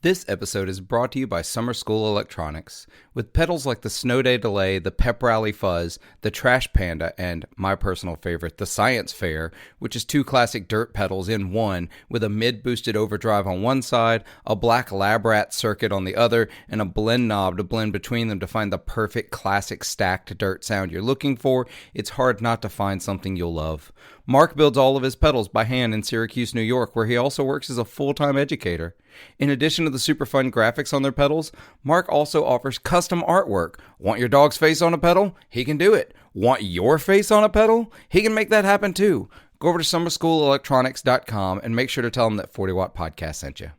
This episode is brought to you by Summer School Electronics. With pedals like the Snow Day Delay, the Pep Rally Fuzz, the Trash Panda, and my personal favorite, the Science Fair, which is two classic dirt pedals in one, with a mid-boosted overdrive on one side, a black lab rat circuit on the other, and a blend knob to blend between them to find the perfect classic stacked dirt sound you're looking for, it's hard not to find something you'll love. Mark builds all of his pedals by hand in Syracuse, New York, where he also works as a full-time educator. In addition to the super fun graphics on their pedals, Mark also offers custom artwork. Want your dog's face on a pedal? He can do it. Want your face on a pedal? He can make that happen too. Go over to summerschoolelectronics.com and make sure to tell him that 40 Watt Podcast sent you.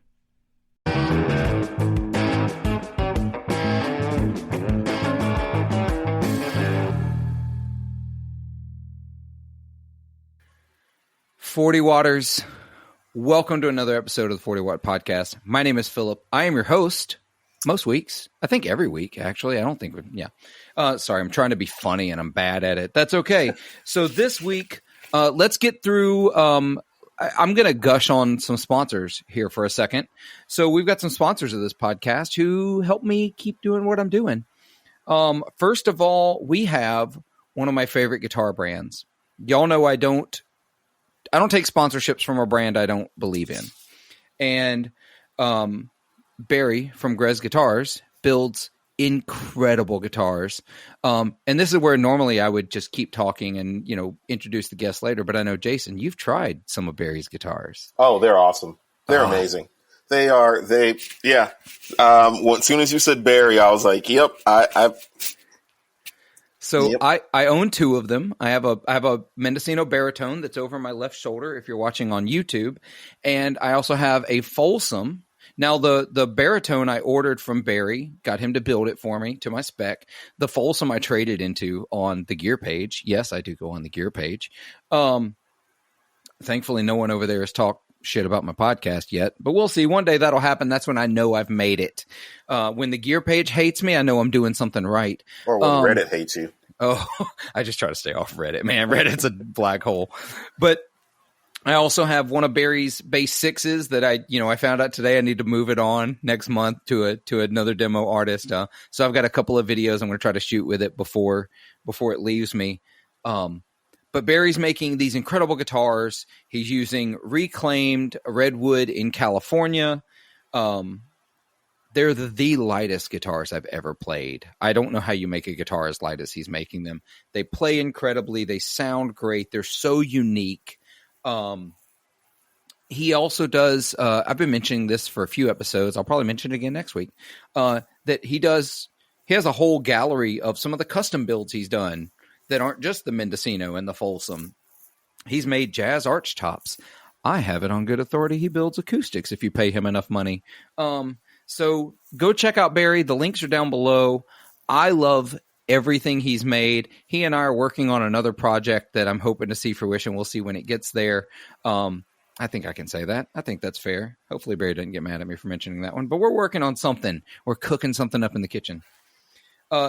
"40 Watters, welcome to another episode of the 40 Watt Podcast. My name is Philip. I am your host most weeks. I think every week, actually. I don't think, sorry, I'm trying to be funny and I'm bad at it. That's okay. So this week, let's get through, I'm going to gush on some sponsors here for a second. So we've got some sponsors of this podcast who help me keep doing what I'm doing. First of all, we have one of my favorite guitar brands. Y'all know I don't take sponsorships from a brand I don't believe in. And Barry from Grez Guitars builds incredible guitars. And this is where normally I would just keep talking and, introduce the guests later. But I know, Jason, you've tried some of Barry's guitars. Oh, they're awesome. They're amazing. As soon as you said Barry, I was like, yep, So yep. I own two of them. I have a Mendocino baritone that's over my left shoulder if you're watching on YouTube. And I also have a Folsom. Now, the baritone I ordered from Barry, got him to build it for me to my spec. The Folsom I traded into on the gear page. Yes, I do go on the gear page. Thankfully, no one over there has talked shit about my podcast yet, but we'll see. One day that'll happen. That's when I know I've made it. When the gear page hates me, I know I'm doing something right. Or when Reddit hates you. Oh, I just try to stay off Reddit, man. Reddit's a black hole. But I also have one of Barry's bass sixes that I found out today I need to move it on next month to another demo artist. So I've got a couple of videos I'm going to try to shoot with it before it leaves me. But Barry's making these incredible guitars. He's using reclaimed redwood in California. They're the lightest guitars I've ever played. I don't know how you make a guitar as light as he's making them. They play incredibly. They sound great. They're so unique. He also does, I've been mentioning this for a few episodes. I'll probably mention it again next week, that he has a whole gallery of some of the custom builds he's done that aren't just the Mendocino and the Folsom. He's made jazz arch tops. I have it on good authority. He builds acoustics if you pay him enough money. So go check out Barry. The links are down below. I love everything he's made. He and I are working on another project that I'm hoping to see fruition. We'll see when it gets there. I think I can say that. I think that's fair. Hopefully Barry doesn't get mad at me for mentioning that one. But we're working on something. We're cooking something up in the kitchen.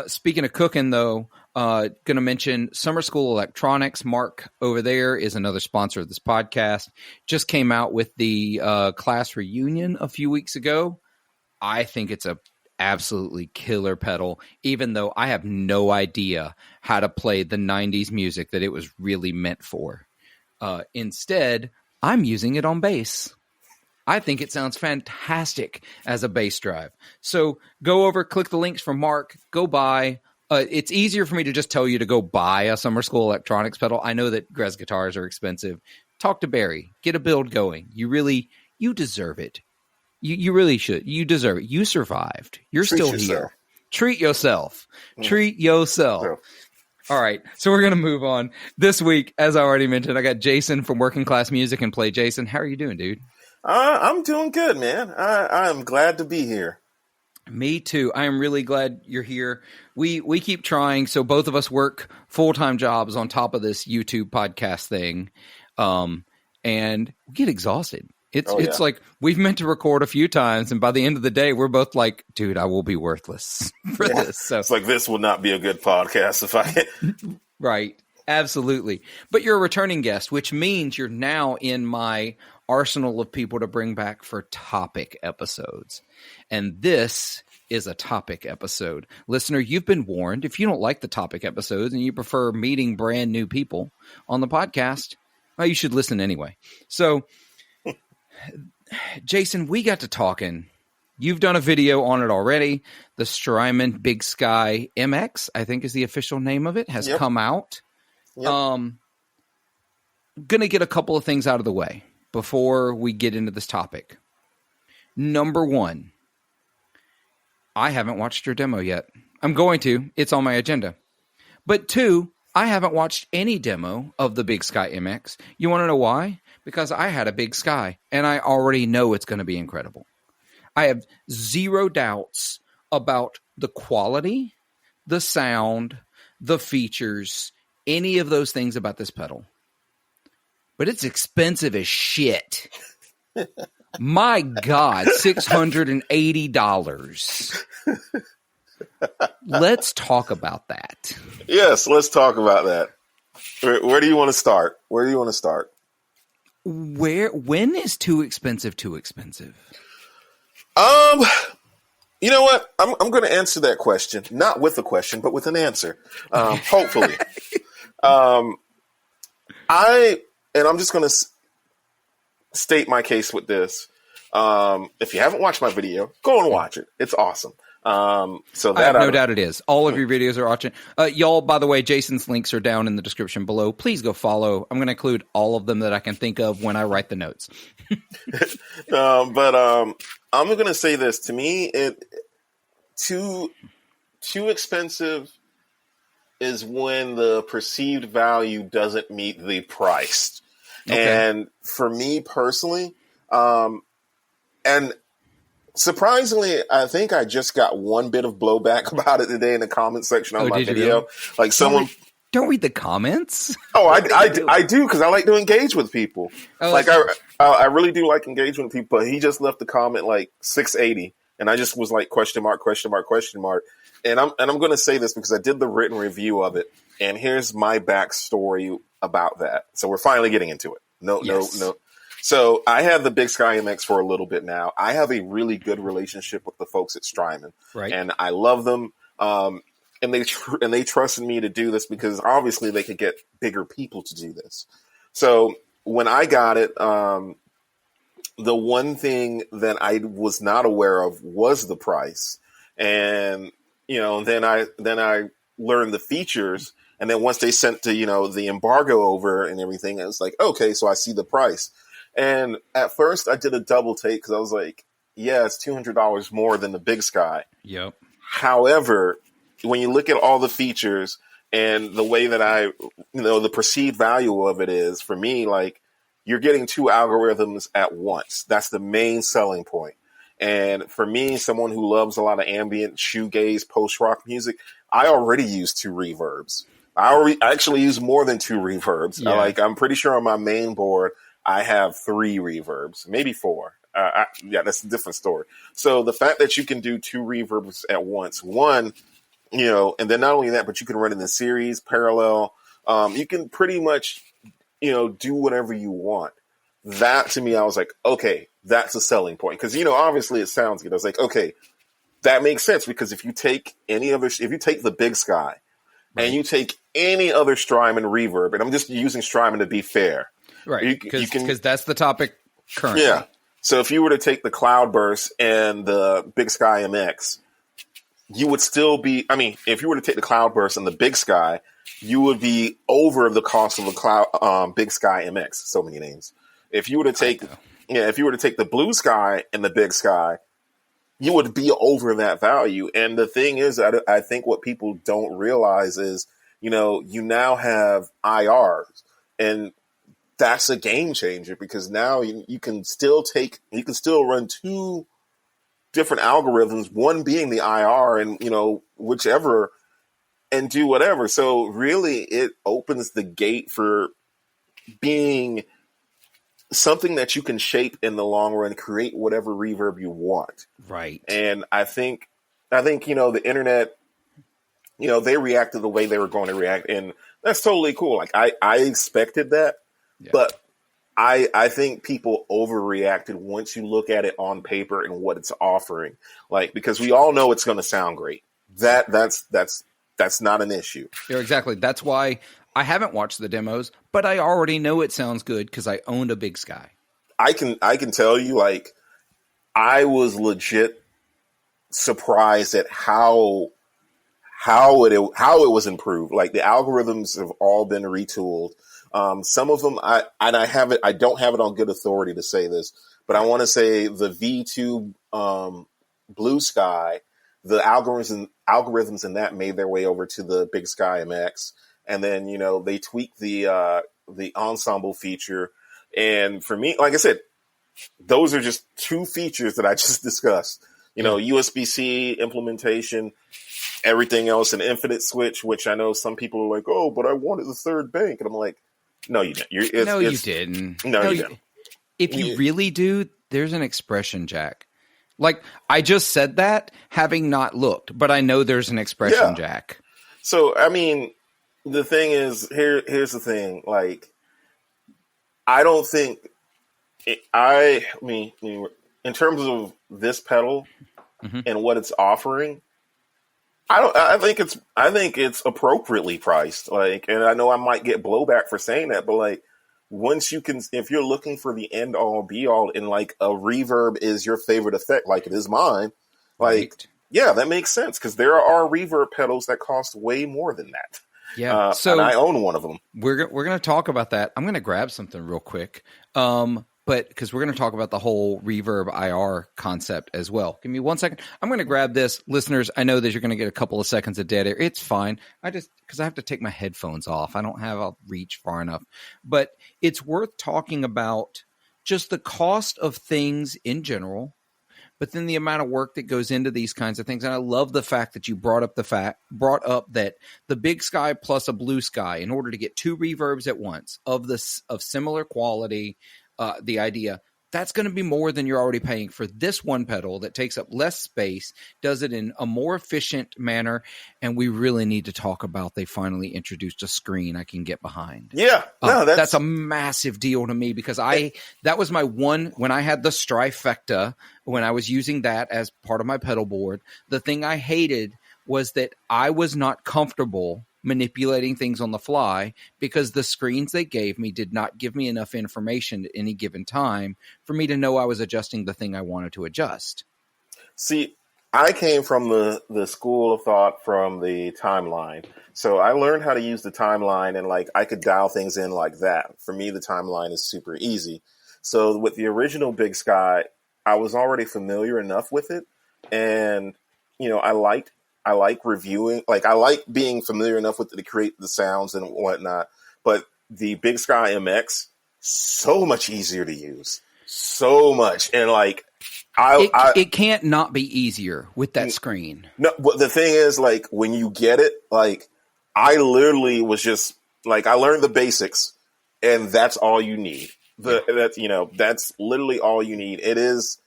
Speaking of cooking, though, going to mention Summer School Electronics. Mark over there is another sponsor of this podcast. Just came out with the class reunion a few weeks ago. I think it's a absolutely killer pedal, even though I have no idea how to play the 90s music that it was really meant for. Instead, I'm using it on bass. I think it sounds fantastic as a bass drive. So go over, click the links from Mark, go buy. It's easier for me to just tell you to go buy a Summer School Electronics pedal. I know that Grez guitars are expensive. Talk to Barry. Get a build going. You deserve it. You really should. You deserve it. You survived. You're still here. Treat yourself. Treat yourself. Yeah. All right. So we're going to move on. This week, as I already mentioned, I got Jason from Working Class Music and Play. Jason, how are you doing, dude? I'm doing good, man. I'm glad to be here. Me too. I am really glad you're here. We keep trying. So both of us work full-time jobs on top of this YouTube podcast thing. And we get exhausted. It's like we've meant to record a few times, and by the end of the day, we're both like, dude, I will be worthless for this. So it's like, this will not be a good podcast if I... Right. Absolutely. But you're a returning guest, which means you're now in my arsenal of people to bring back for topic episodes. And this is a topic episode. Listener, you've been warned. If you don't like the topic episodes and you prefer meeting brand new people on the podcast, well, you should listen anyway. So, Jason, we got to talking. You've done a video on it already. The Strymon Big Sky MX, I think is the official name of it, has come out. Yep. Going to get a couple of things out of the way before we get into this topic. Number one, I haven't watched your demo yet. I'm going to. It's on my agenda. But two, I haven't watched any demo of the Big Sky MX. You want to know why? Because I had a Big Sky, and I already know it's going to be incredible. I have zero doubts about the quality, the sound, the features, any of those things about this pedal. But it's expensive as shit. My God, $680. Let's talk about that. Yes, let's talk about that. Where do you want to start? When is too expensive too expensive? You know what? I'm going to answer that question, not with a question, but with an answer. Hopefully. I'm just going to state my case with this. If you haven't watched my video, go and watch it. It's awesome. So that I have no doubt it is. All of your videos are awesome. Y'all, by the way, Jason's links are down in the description below. Please go follow. I'm going to include all of them that I can think of when I write the notes. But I'm going to say this. To me, too expensive is when the perceived value doesn't meet the price. Okay. And for me personally, and surprisingly, I think I just got one bit of blowback about it today in the comment section on my video. Really? Like someone don't read the comments. Oh, I do because I like to engage with people. Oh, like I really do like engaging with people. But he just left the comment like 680, and I just was like question mark. And I'm going to say this because I did the written review of it, and here's my backstory about that. So we're finally getting into it. No. So I have the Big Sky MX for a little bit now. I have a really good relationship with the folks at Strymon, right? And I love them. And they trusted me to do this because obviously they could get bigger people to do this. So when I got it, the one thing that I was not aware of was the price, and then I learned the features, and then once they sent the embargo over and everything, I was like, okay, so I see the price. And at first I did a double take because I was like, yeah, it's $200 more than the Big Sky. Yep. However, when you look at all the features and the way that the perceived value of it is, for me, like, you're getting two algorithms at once. That's the main selling point. And for me, someone who loves a lot of ambient, shoegaze, post-rock music, I already use two reverbs. I actually use more than two reverbs. Yeah. I'm pretty sure on my main board, I have 3 reverbs, maybe 4. Yeah, that's a different story. So the fact that you can do 2 reverbs at once, one, and then not only that, but you can run in the series, parallel. You can pretty much, do whatever you want. That to me, I was like, okay, that's a selling point. Because, obviously it sounds good. I was like, okay, that makes sense. Because if you take the Big Sky, right, and you take any other Strymon reverb, and I'm just using Strymon to be fair. Right, because that's the topic currently. Yeah. So if you were to take the Cloudburst and the Big Sky MX, you would still be, if you were to take the Cloudburst and the Big Sky, you would be over the cost of the Big Sky MX. So many names. If you were to take the Blue Sky and the Big Sky, you would be over that value. And the thing is, I think what people don't realize is, you now have IRs, and that's a game changer because now you can still run 2 different algorithms, one being the IR and, whichever, and do whatever. So really it opens the gate for being something that you can shape in the long run, create whatever reverb you want. Right. And I think, the internet, they reacted the way they were going to react, and that's totally cool. Like I expected that, yeah, but I think people overreacted once you look at it on paper and what it's offering. Like, because we all know it's going to sound great. That's not an issue. Yeah, exactly. That's why I haven't watched the demos, but I already know it sounds good because I owned a Big Sky. I can tell you, like, I was legit surprised at how it was improved. Like, the algorithms have all been retooled. Some of them I don't have it on good authority to say this, but I want to say the V2 Blue Sky, the algorithms in that made their way over to the Big Sky MX, and then they tweaked the ensemble feature. And for me, like I said, those are just two features that I just discussed. USB-C implementation, everything else, an infinite switch, which I know some people are like, oh, but I wanted the third bank. And I'm like, no, you didn't. You didn't. No, you didn't. If you really do, there's an expression jack. Like, I just said that having not looked, but I know there's an expression jack. So, I mean, the thing is, here's the thing. Like, I don't think I mean, in terms of this pedal and what it's offering, I think it's appropriately priced. Like, and I know I might get blowback for saying that, but like, if you're looking for the end all be all, and like a reverb is your favorite effect, like it is mine, like, yeah, that makes sense, because there are reverb pedals that cost way more than that. Yeah, and I own one of them. We're going to talk about that. I'm going to grab something real quick. But because we're going to talk about the whole reverb IR concept as well. Give me 1 second. I'm going to grab this. Listeners, I know that you're going to get a couple of seconds of dead air. It's fine. Because I have to take my headphones off. I don't have a reach far enough. But it's worth talking about just the cost of things in general, but then the amount of work that goes into these kinds of things. And I love the fact that you brought up that the Big Sky plus a Blue Sky, in order to get two reverbs at once of similar quality, the idea that's going to be more than you're already paying for this one pedal that takes up less space, does it in a more efficient manner. And we really need to talk about, they finally introduced a screen I can get behind. Yeah. No, that's a massive deal to me, because that was my one, when I had the Strifecta, when I was using that as part of my pedal board, the thing I hated was that I was not comfortable manipulating things on the fly, because the screens they gave me did not give me enough information at any given time for me to know I was adjusting the thing I wanted to adjust. See, I came from the school of thought from the timeline. So I learned how to use the timeline, and like I could dial things in like that. For me, the timeline is super easy. So with the original Big Sky, I was already familiar enough with it, and I like reviewing, like I like being familiar enough with it to create the sounds and whatnot. But the Big Sky MX, so much easier to use, so much. And like, it can't not be easier with that screen. No, but the thing is, like, when you get it, like, I literally was just like, I learned the basics, and that's all you need. That's literally all you need. It is,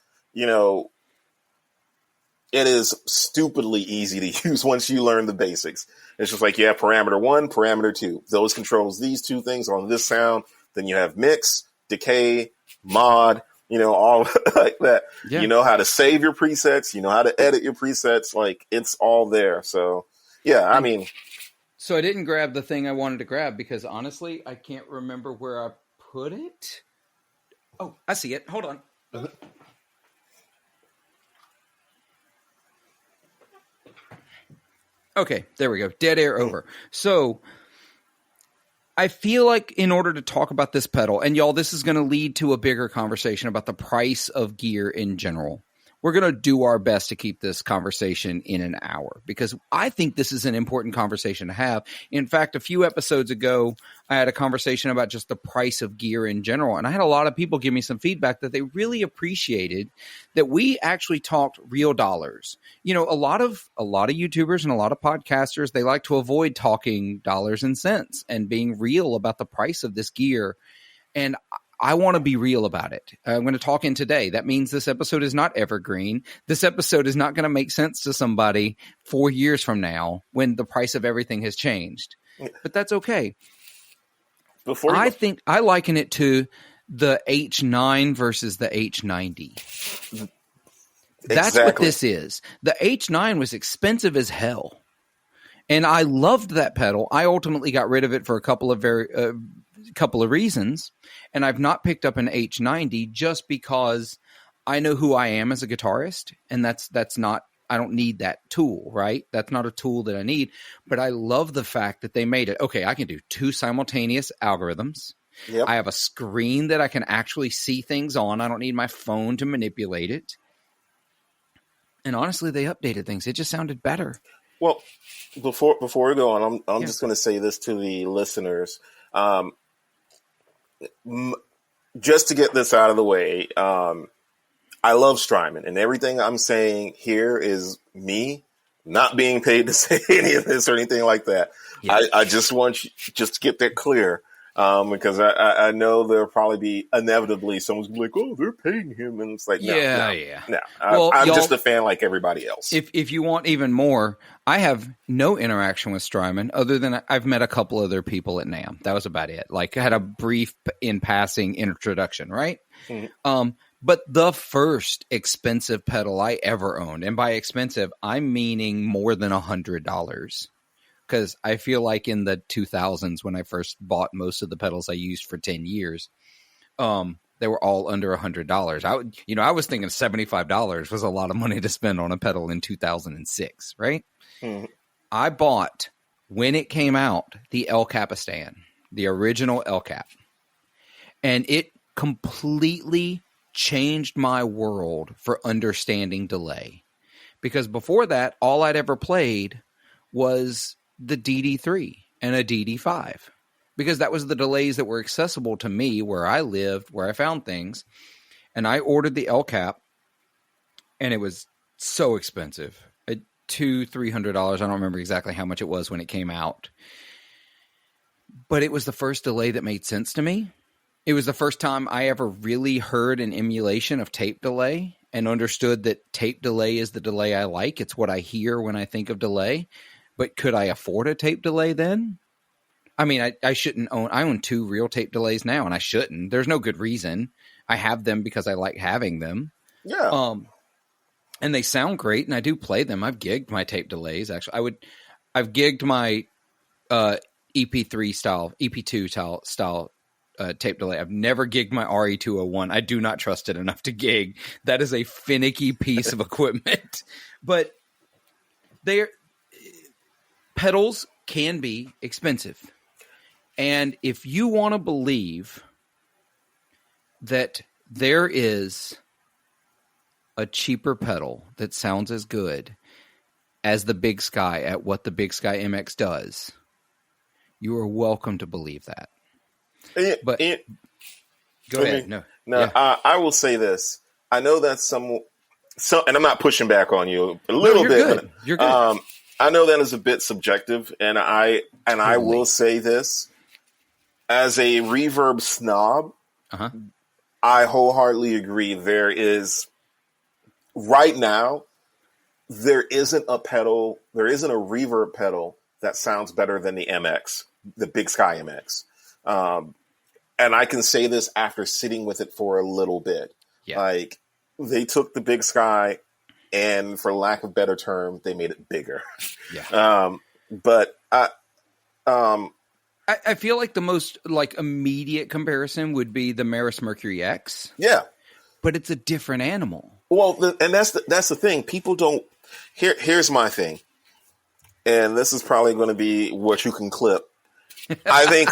it is stupidly easy to use once you learn the basics. It's just like, yeah, parameter 1, parameter 2. Those controls these two things on this sound. Then you have mix, decay, mod, all like that. Yeah. You know how to save your presets. You know how to edit your presets. Like, it's all there. So, yeah, I mean. So I didn't grab the thing I wanted to grab because, honestly, I can't remember where I put it. Oh, I see it. Hold on. Okay, there we go. Dead air over. So I feel like in order to talk about this pedal, and y'all, this is going to lead to a bigger conversation about the price of gear in general. We're going to do our best to keep this conversation in an hour, because I think this is an important conversation to have. In fact, a few episodes ago, I had a conversation about just the price of gear in general. And I had a lot of people give me some feedback that they really appreciated that we actually talked real dollars. A lot of YouTubers and a lot of podcasters, they like to avoid talking dollars and cents and being real about the price of this gear. And I want to be real about it. I'm going to talk in today. That means this episode is not evergreen. This episode is not going to make sense to somebody 4 years from now when the price of everything has changed. But that's okay. I think I liken it to the H9 versus the H90. That's Exactly what this is. The H9 was expensive as hell. And I loved that pedal. I ultimately got rid of it for a couple of reasons. And I've not picked up an H90 just because I know who I am as a guitarist. And that's not, I don't need that tool, right? That's not a tool that I need. But I love the fact that they made it. Okay, I can do 2 simultaneous algorithms. Yep. I have a screen that I can actually see things on. I don't need my phone to manipulate it. And honestly, they updated things. It just sounded better. Well, before we go on, I'm just going to say this to the listeners. Just to get this out of the way, I love Strymon, and everything I'm saying here is me not being paid to say any of this or anything like that. Yeah. I just want you just to get that clear. Because I know there'll probably be inevitably someone's like, oh, they're paying him. And it's like, no. Well, I'm just a fan like everybody else. If you want even more, I have no interaction with Strymon other than I've met a couple other people at NAMM. That was about it. Like I had a brief in passing introduction, right? Mm-hmm. But the first expensive pedal I ever owned, and by expensive, I'm meaning more than $100. Because I feel like in the 2000s, when I first bought most of the pedals I used for 10 years, they were all under $100. I was thinking $75 was a lot of money to spend on a pedal in 2006, right? Mm-hmm. I bought, when it came out, the El Capistan, the original El Cap. And it completely changed my world for understanding delay. Because before that, all I'd ever played was the DD3 and a DD5, because that was the delays that were accessible to me where I lived, where I found things. And I ordered the El Cap, and it was so expensive at $200-$300. I don't remember exactly how much it was when it came out, but it was the first delay that made sense to me. It was the first time I ever really heard an emulation of tape delay and understood that tape delay is the delay I like. It's what I hear when I think of delay. But could I afford a tape delay then? I mean, I shouldn't own. I own 2 real tape delays now, and I shouldn't. There's no good reason. I have them because I like having them. Yeah. And they sound great, and I do play them. I've gigged my tape delays. Actually, I've gigged my EP2 style tape delay. I've never gigged my RE201. I do not trust it enough to gig. That is a finicky piece of equipment. But pedals can be expensive. And if you want to believe that there is a cheaper pedal that sounds as good as the Big Sky at what the Big Sky MX does, you are welcome to believe that. Go ahead. No. Yeah. I will say this. I know that some, and I'm not pushing back on you a little bit. Good. You're good. I know that is a bit subjective, and I will say this as a reverb snob. Uh-huh. I wholeheartedly agree. There is right now there isn't a reverb pedal that sounds better than the MX, the Big Sky MX, and I can say this after sitting with it for a little bit. Yeah. Like they took the Big Sky, and for lack of better term, they made it bigger. Yeah. But I feel like the most immediate comparison would be the Maris Mercury X. Yeah. But it's a different animal. Well, and that's the thing. People don't. Here's my thing, and this is probably going to be what you can clip. I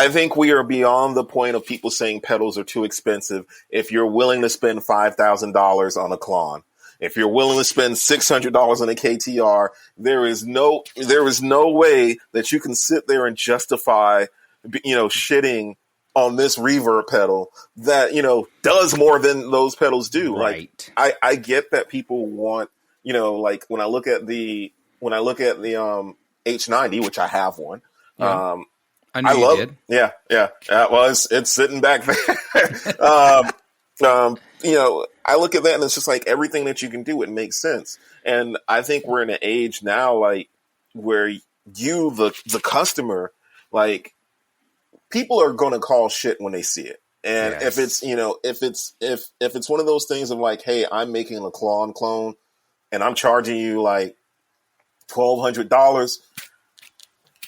think we are beyond the point of people saying pedals are too expensive. If you're willing to spend $5,000 on a Klon, if you're willing to spend $600 on a KTR, there is no way that you can sit there and justify, shitting on this reverb pedal that, does more than those pedals do. Right. Like, I get that people want, like when I look at the H90, which I have one. Yeah. I know you did. Yeah. Well, it's sitting back there. I look at that and it's just like everything that you can do, it makes sense. And I think we're in an age now, like where you, the customer, like people are going to call shit when they see it. And Yes. if it's, if it's one of those things of like, hey, I'm making a clone and I'm charging you like $1,200.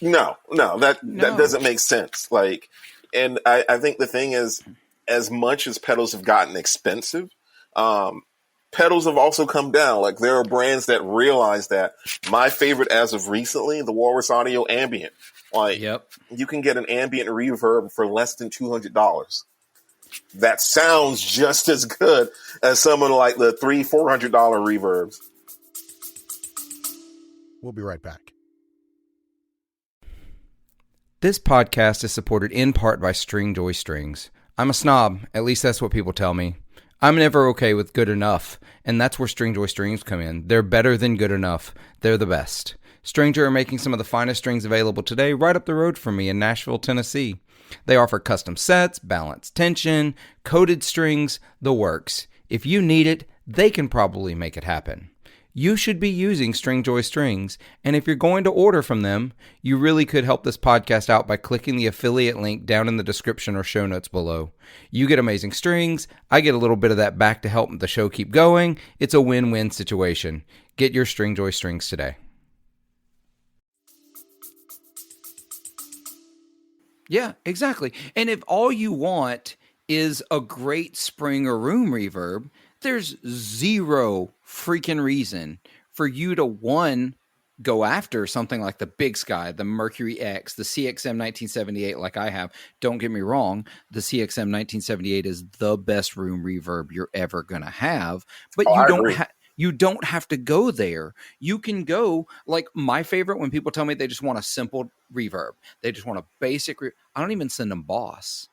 No, that doesn't make sense. Like, and I think the thing is, as much as pedals have gotten expensive, pedals have also come down. Like, there are brands that realize that. My favorite as of recently, the Walrus Audio Ambient. Like, you can get an ambient reverb for less than $200. That sounds just as good as some of like the $300-$400 reverbs. We'll be right back. This podcast is supported in part by Stringjoy Strings. I'm a snob, at least that's what people tell me. I'm never okay with good enough, and that's where Stringjoy Strings come in. They're better than good enough. They're the best. Stringjoy are making some of the finest strings available today right up the road from me in Nashville, Tennessee. They offer custom sets, balanced tension, coated strings, the works. If you need it, they can probably make it happen. You should be using Stringjoy Strings, and if you're going to order from them, you really could help this podcast out by clicking the affiliate link down in the description or show notes below. You get amazing strings, I get a little bit of that back to help the show keep going. It's a win-win situation. Get your Stringjoy Strings today. Yeah, exactly. And if all you want is a great spring or room reverb, there's zero freaking reason for you to, one, go after something like the Big Sky, the Mercury X, the CXM 1978 like I have. Don't get me wrong, the CXM 1978 is the best room reverb you're ever going to have, but you don't have to go there. You can go, like, my favorite when people tell me they just want a simple reverb. They just want a basic I don't even send them Boss.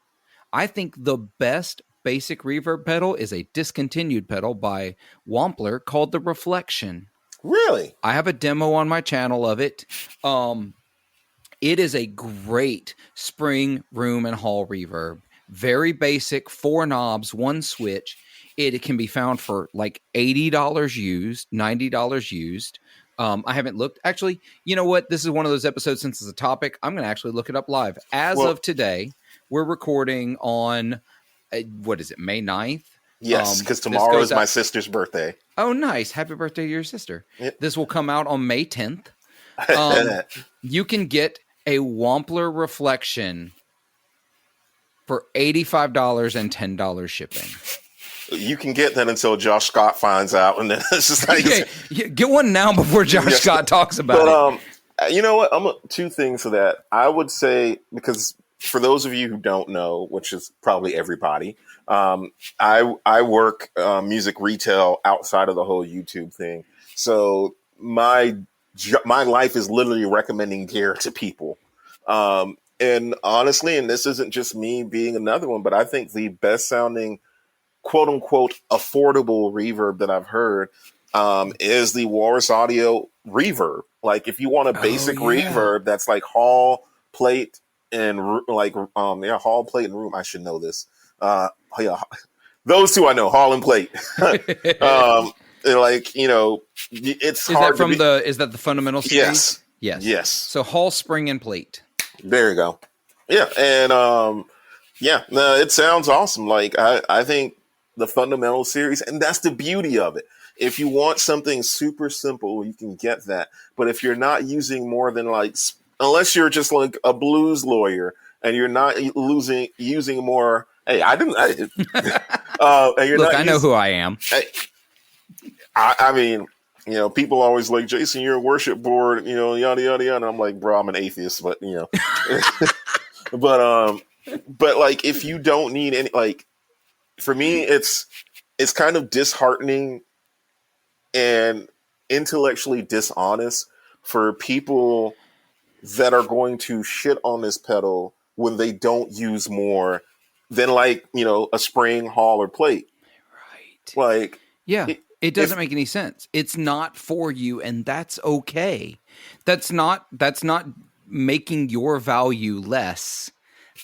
I think the best basic reverb pedal is a discontinued pedal by Wampler called the Reflection. Really? I have a demo on my channel of it. It is a great spring, room, and hall reverb. Very basic, 4 knobs, 1 switch. It can be found for like $80 used, $90 used. I haven't looked. Actually, you know what? This is one of those episodes, since it's a topic, I'm going to actually look it up live. As of today, we're recording on, what is it, May 9th? Yes, because tomorrow is my sister's birthday. Oh, nice. Happy birthday to your sister. Yep. This will come out on May 10th. You can get a Wampler Reflection for $85 and $10 shipping. You can get that until Josh Scott finds out, and then it's just like get one now before Josh Scott talks about it. You know what? 2 things to that. I would say, because for those of you who don't know, which is probably everybody, I work music retail outside of the whole YouTube thing. So my life is literally recommending gear to people. And honestly, and this isn't just me being another one, but I think the best sounding, quote unquote, affordable reverb that I've heard is the Walrus Audio Reverb. Like, if you want a basic reverb that's like hall, plate, and hall, plate, and room. I should know this. Those 2 I know, hall and plate. Like, it's hard. Is that the Fundamental series? Yes. So hall, spring, and plate. There you go. Yeah, and it sounds awesome. Like, I think the Fundamental series, and that's the beauty of it. If you want something super simple, you can get that. But if you're not using more than unless you're just like a blues lawyer and you're not using more. Hey, I didn't. And you're Look, not I know who I am. I mean, people always like, Jason, you're a worship board, yada yada yada. And I'm like, bro, I'm an atheist, but but like, if you don't need any, like, for me, it's kind of disheartening and intellectually dishonest for people that are going to shit on this pedal when they don't use more than, like, a spring, hall, or plate. Right. Like, yeah, it doesn't make any sense. It's not for you, and that's okay. That's not making your value less.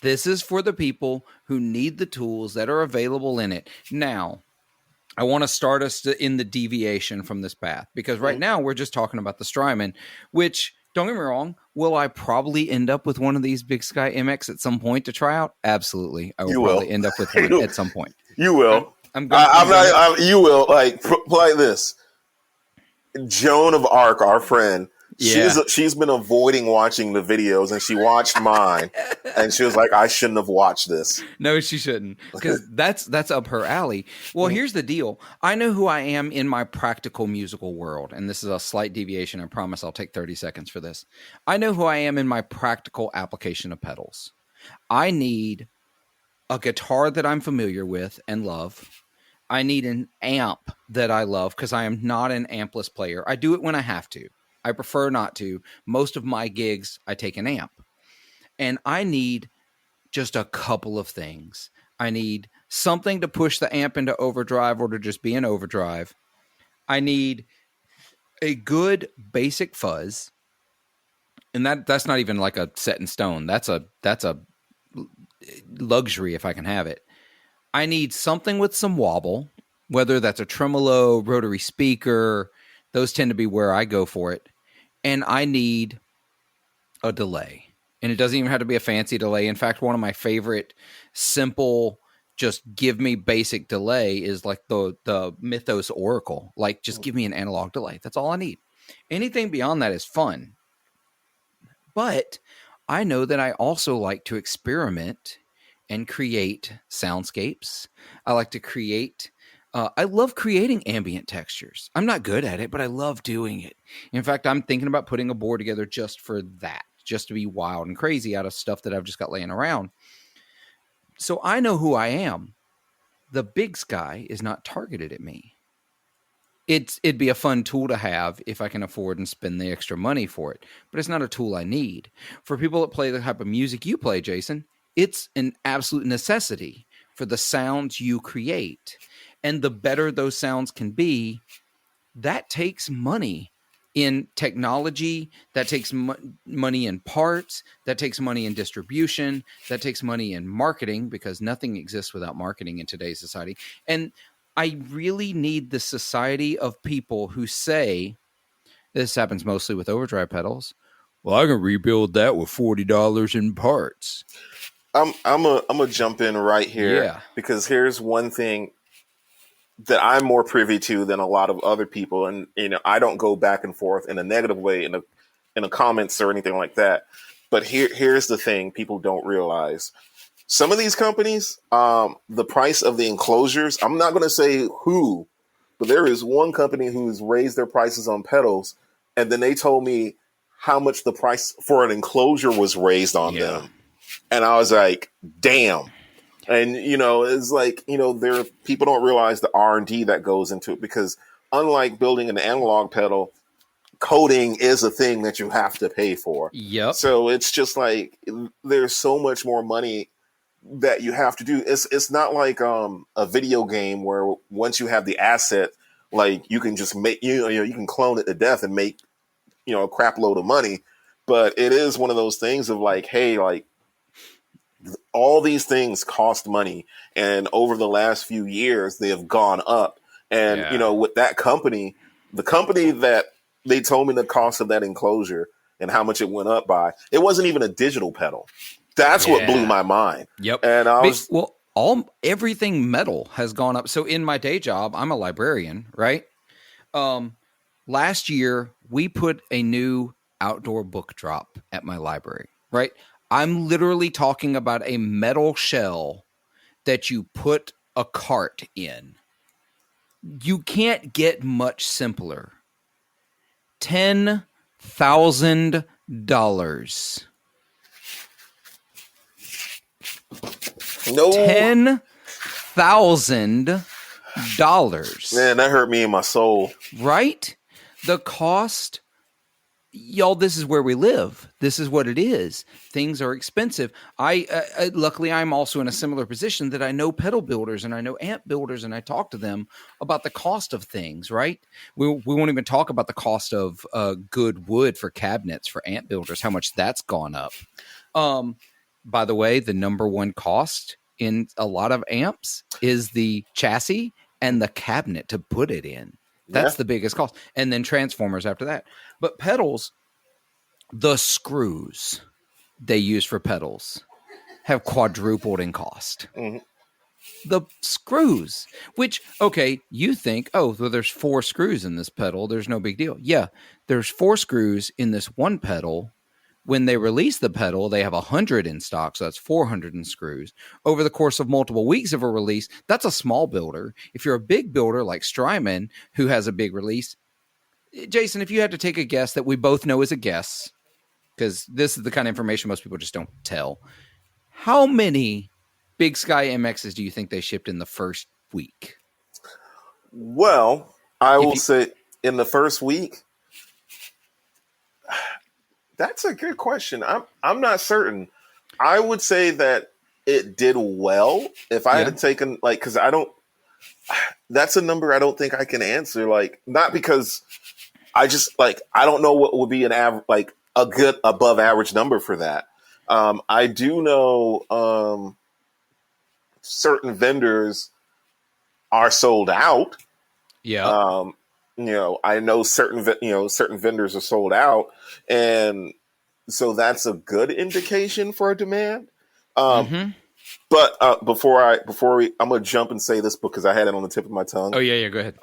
This is for the people who need the tools that are available in it. Now, I want to start us in the deviation from this path, because right now we're just talking about the Strymon, which Don't get me wrong. Will I probably end up with one of these Big Sky MX at some point to try out? Absolutely. I will You probably will. end up with one at some point. You will. I'm going. You will. Like this. Joan of Arc, our friend, she's been avoiding watching the videos, and she watched mine, and she was like, "I shouldn't have watched this." No, she shouldn't, because that's up her alley. Well, here's the deal. I know who I am in my practical musical world, and this is a slight deviation. I promise I'll take 30 seconds for this. I know who I am in my practical application of pedals. I need a guitar that I'm familiar with and love. I need an amp that I love, because I am not an ampless player. I do it when I have to. I prefer not to. Most of my gigs, I take an amp. And I need just a couple of things. I need something to push the amp into overdrive or to just be in overdrive. I need a good basic fuzz. And that's not even like a set in stone. That's a luxury if I can have it. I need something with some wobble, whether that's a tremolo, rotary speaker. Those tend to be where I go for it. And I need a delay. And it doesn't even have to be a fancy delay. In fact, one of my favorite simple, just give me basic delay is like the Mythos Oracle. Like, just give me an analog delay. That's all I need. Anything beyond that is fun. But I know that I also like to experiment and create soundscapes. I like to create, I love creating ambient textures. I'm not good at it, but I love doing it. In fact, I'm thinking about putting a board together just for that, just to be wild and crazy out of stuff that I've just got laying around. So I know who I am. The Big Sky is not targeted at me. It'd be a fun tool to have if I can afford and spend the extra money for it, but it's not a tool I need. For people that play the type of music you play, Jason, it's an absolute necessity for the sounds you create. And the better those sounds can be, that takes money in technology, that takes money in parts, that takes money in distribution, that takes money in marketing, because nothing exists without marketing in today's society. And I really need the society of people who say, this happens mostly with overdrive pedals, well, I can rebuild that with $40 in parts. I'm a jump in right here, because here's one thing that I'm more privy to than a lot of other people, and I don't go back and forth in a negative way in the comments or anything like that. But here's the thing people don't realize. Some of these companies, the price of the enclosures, I'm not going to say who, but there is one company who's raised their prices on pedals, and then they told me how much the price for an enclosure was raised on them. And I was like, damn. And, it's like, people don't realize the R&D that goes into it, because unlike building an analog pedal, coding is a thing that you have to pay for. Yep. So it's just like, there's so much more money that you have to do. It's not like a video game where once you have the asset, like you can just make, you can clone it to death and make, a crap load of money. But it is one of those things of like, hey, like, all these things cost money, and over the last few years they have gone up. And with that company, the company that they told me the cost of that enclosure and how much it went up by, it wasn't even a digital pedal. That's what blew my mind. Yep. And I was everything metal has gone up. So in my day job, I'm a librarian, right? Last year we put a new outdoor book drop at my library, right? I'm literally talking about a metal shell that you put a cart in. You can't get much simpler. $10,000. No. $10,000. Man, that hurt me in my soul. Right? The cost, y'all, this is where we live. This is what it is. Things are expensive. Luckily, I'm also in a similar position that I know pedal builders and I know amp builders, and I talk to them about the cost of things, right? We won't even talk about the cost of good wood for cabinets for amp builders, how much that's gone up. By the way, the number one cost in a lot of amps is the chassis and the cabinet to put it in. That's the biggest cost. And then transformers after that. But pedals, the screws they use for pedals have quadrupled in cost. Mm-hmm. The screws, which, okay, you think, oh, well, there's 4 screws in this pedal. There's no big deal. Yeah, there's 4 screws in this one pedal. When they release the pedal, they have 100 in stock, so that's 400 in screws. Over the course of multiple weeks of a release, that's a small builder. If you're a big builder like Strymon, who has a big release, Jason, if you had to take a guess that we both know is a guess, because this is the kind of information most people just don't tell, how many Big Sky MXs do you think they shipped in the first week? Well, I will say in the first week, that's a good question. I'm not certain. I would say that it did well. If I had taken because I don't. That's a number I don't think I can answer. Not because I just I don't know what would be a good above average number for that. I do know certain vendors are sold out. Yeah. I know certain vendors are sold out, and so that's a good indication for a demand. But before I'm gonna jump and say this because I had it on the tip of my tongue. Oh yeah, go ahead.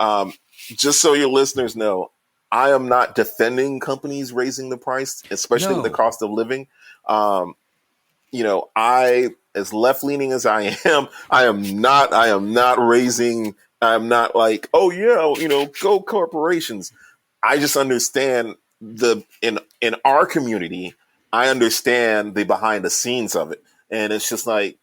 Just so your listeners know, I am not defending companies raising the price, especially the cost of living. I, as left leaning as I am not raising. I'm not like, oh yeah, go corporations. I just understand in our community, I understand the behind the scenes of it. And it's just like,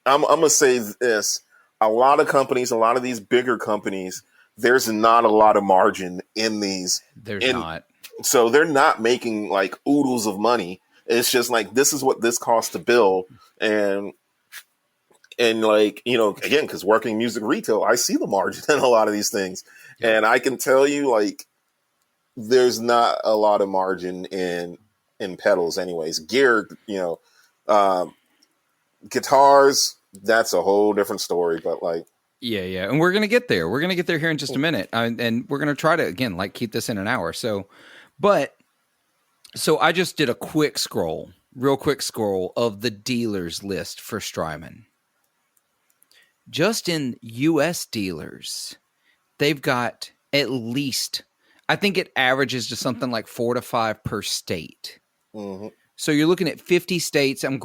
I'm going to say this. A lot of companies, a lot of these bigger companies, there's not a lot of margin in these. There's not. So they're not making oodles of money. It's just this is what this costs to build. And again, because working music retail, I see the margin in a lot of these things. Yeah. And I can tell you, there's not a lot of margin in pedals anyways. Gear, guitars, that's a whole different story. But yeah. And we're going to get there. We're going to get there here in just a minute. And we're going to try to, again, keep this in an hour. So I just did a real quick scroll of the dealers list for Strymon. Just in U.S. dealers, they've got at least, I think it averages to something like 4 to 5 per state. Mm-hmm. So you're looking at 50 states. I'm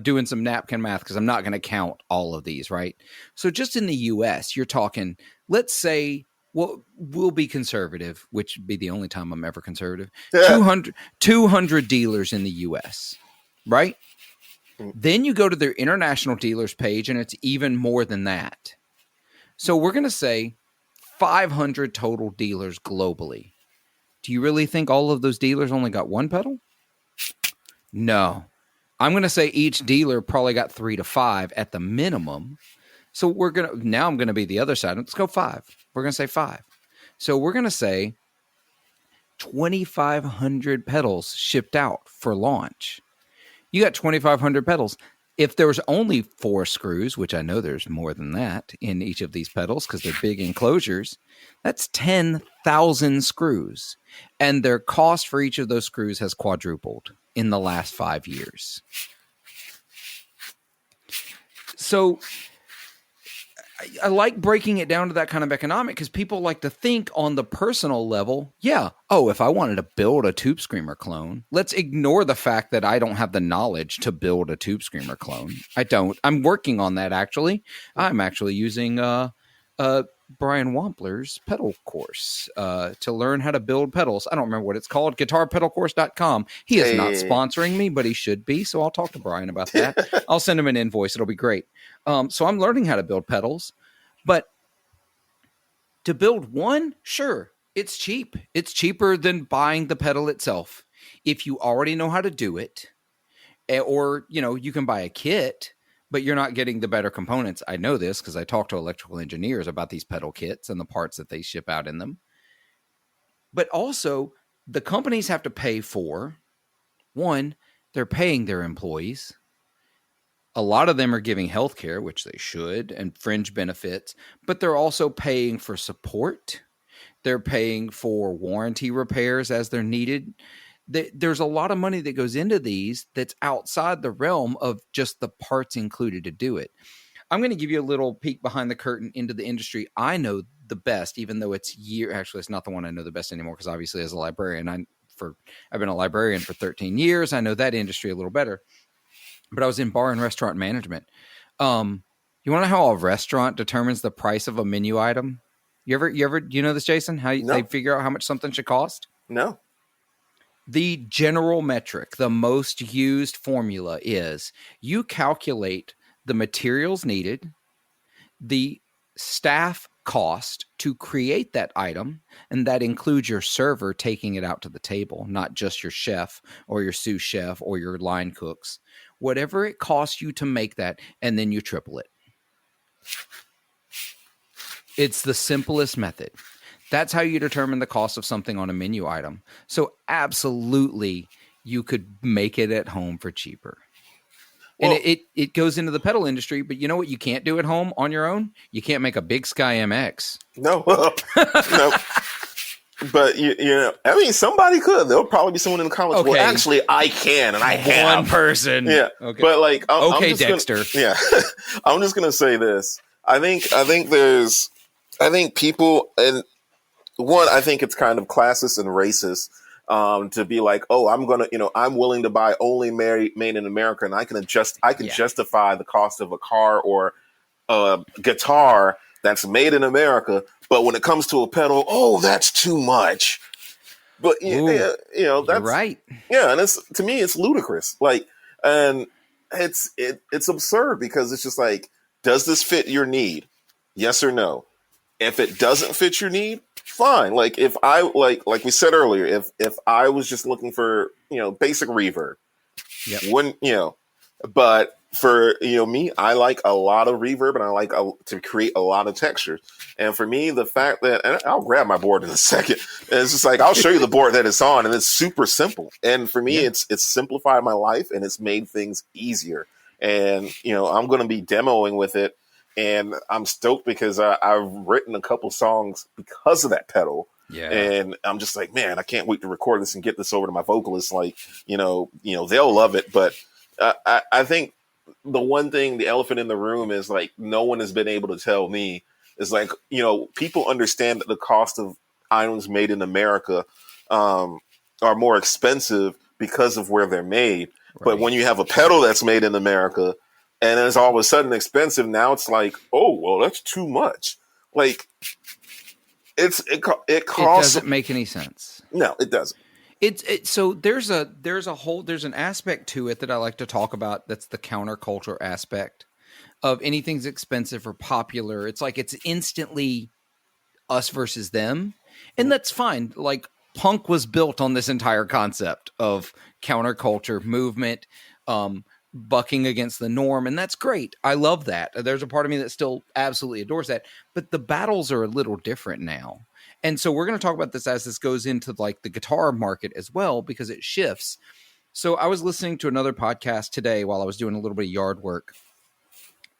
doing some napkin math because I'm not going to count all of these, right? So just in the U.S., you're talking, let's say, we'll be conservative, which would be the only time I'm ever conservative. Yeah. 200 dealers in the U.S., right? Then you go to their international dealers page, and it's even more than that. So we're going to say 500 total dealers globally. Do you really think all of those dealers only got one pedal? No. I'm going to say each dealer probably got 3 to 5 at the minimum. So now I'm going to be the other side. Let's go 5. We're going to say 5. So we're going to say 2,500 pedals shipped out for launch. You got 2,500 pedals. If there was only 4 screws, which I know there's more than that in each of these pedals because they're big enclosures, that's 10,000 screws. And their cost for each of those screws has quadrupled in the last 5 years. So I like breaking it down to that kind of economic because people like to think on the personal level, if I wanted to build a Tube Screamer clone, let's ignore the fact that I don't have the knowledge to build a Tube Screamer clone. I don't. I'm working on that, actually. I'm actually using Brian Wampler's pedal course to learn how to build pedals. I don't remember what it's called, guitarpedalcourse.com. He is not sponsoring me, but he should be, so I'll talk to Brian about that. I'll send him an invoice. It'll be great. So I'm learning how to build pedals, but to build one, sure, it's cheap. It's cheaper than buying the pedal itself. If you already know how to do it, or, you can buy a kit, but you're not getting the better components. I know this because I talk to electrical engineers about these pedal kits and the parts that they ship out in them. But also, the companies have to pay for, one, they're paying their employees. A lot of them are giving healthcare, which they should, and fringe benefits, but they're also paying for support. They're paying for warranty repairs as they're needed. there's a lot of money that goes into these that's outside the realm of just the parts included to do it. I'm going to give you a little peek behind the curtain into the industry I know the best, even though actually it's not the one I know the best anymore, because obviously as a librarian, I've been a librarian for 13 years. I know that industry a little better, but I was in bar and restaurant management. You want to know how a restaurant determines the price of a menu item? You know this, Jason? How they figure out how much something should cost? No. The general metric, the most used formula is you calculate the materials needed, the staff cost to create that item, and that includes your server taking it out to the table, not just your chef or your sous chef or your line cooks. Whatever it costs you to make that, and then you triple it. It's the simplest method. That's how you determine the cost of something on a menu item. So absolutely, you could make it at home for cheaper. Well, and it goes into the pedal industry, but you know what you can't do at home on your own? You can't make a Big Sky MX. No. No. But, you know, I mean, somebody could. There'll probably be someone in the comments. Okay. Well, actually, I can, and I have. One person. Yeah. Okay. But, like, I'm just Dexter. I'm just going to say this. I think people, and one, I think it's kind of classist and racist to be like, oh, I'm willing to buy only made in America, and I can justify the cost of a car or a guitar that's made in America. But when it comes to a pedal, oh, that's too much. But that's right. Yeah, and to me, it's ludicrous. Like, and it's absurd because it's just like, does this fit your need? Yes or no? If it doesn't fit your need, fine. Like if I like we said earlier, if I was just looking for basic reverb, wouldn't but for me, I like a lot of reverb and I like to create a lot of texture. And for me, the fact that, and I'll grab my board in a second, and it's just like I'll show you the board that it's on, and it's super simple. And for me, it's simplified my life and it's made things easier. And I'm going to be demoing with it. And I'm stoked because I've written a couple songs because of that pedal. Yeah. And I'm just like, man, I can't wait to record this and get this over to my vocalists. Like, they'll love it. But I think the one thing, the elephant in the room is like, no one has been able to tell me is like, people understand that the cost of items made in America are more expensive because of where they're made. Right. But when you have a pedal that's made in America, and it's all of a sudden expensive. Now it's like, oh, well, that's too much. Like, it costs. It doesn't make any sense. No, it doesn't. So there's an aspect to it that I like to talk about. That's the counterculture aspect of anything's expensive or popular. It's like it's instantly us versus them, and that's fine. Like punk was built on this entire concept of counterculture movement. Bucking against the norm, and that's great. I love that. There's a part of me that still absolutely adores that, but the battles are a little different now. And so we're going to talk about this as this goes into like the guitar market as well, because it shifts. So I was listening to another podcast today while I was doing a little bit of yard work,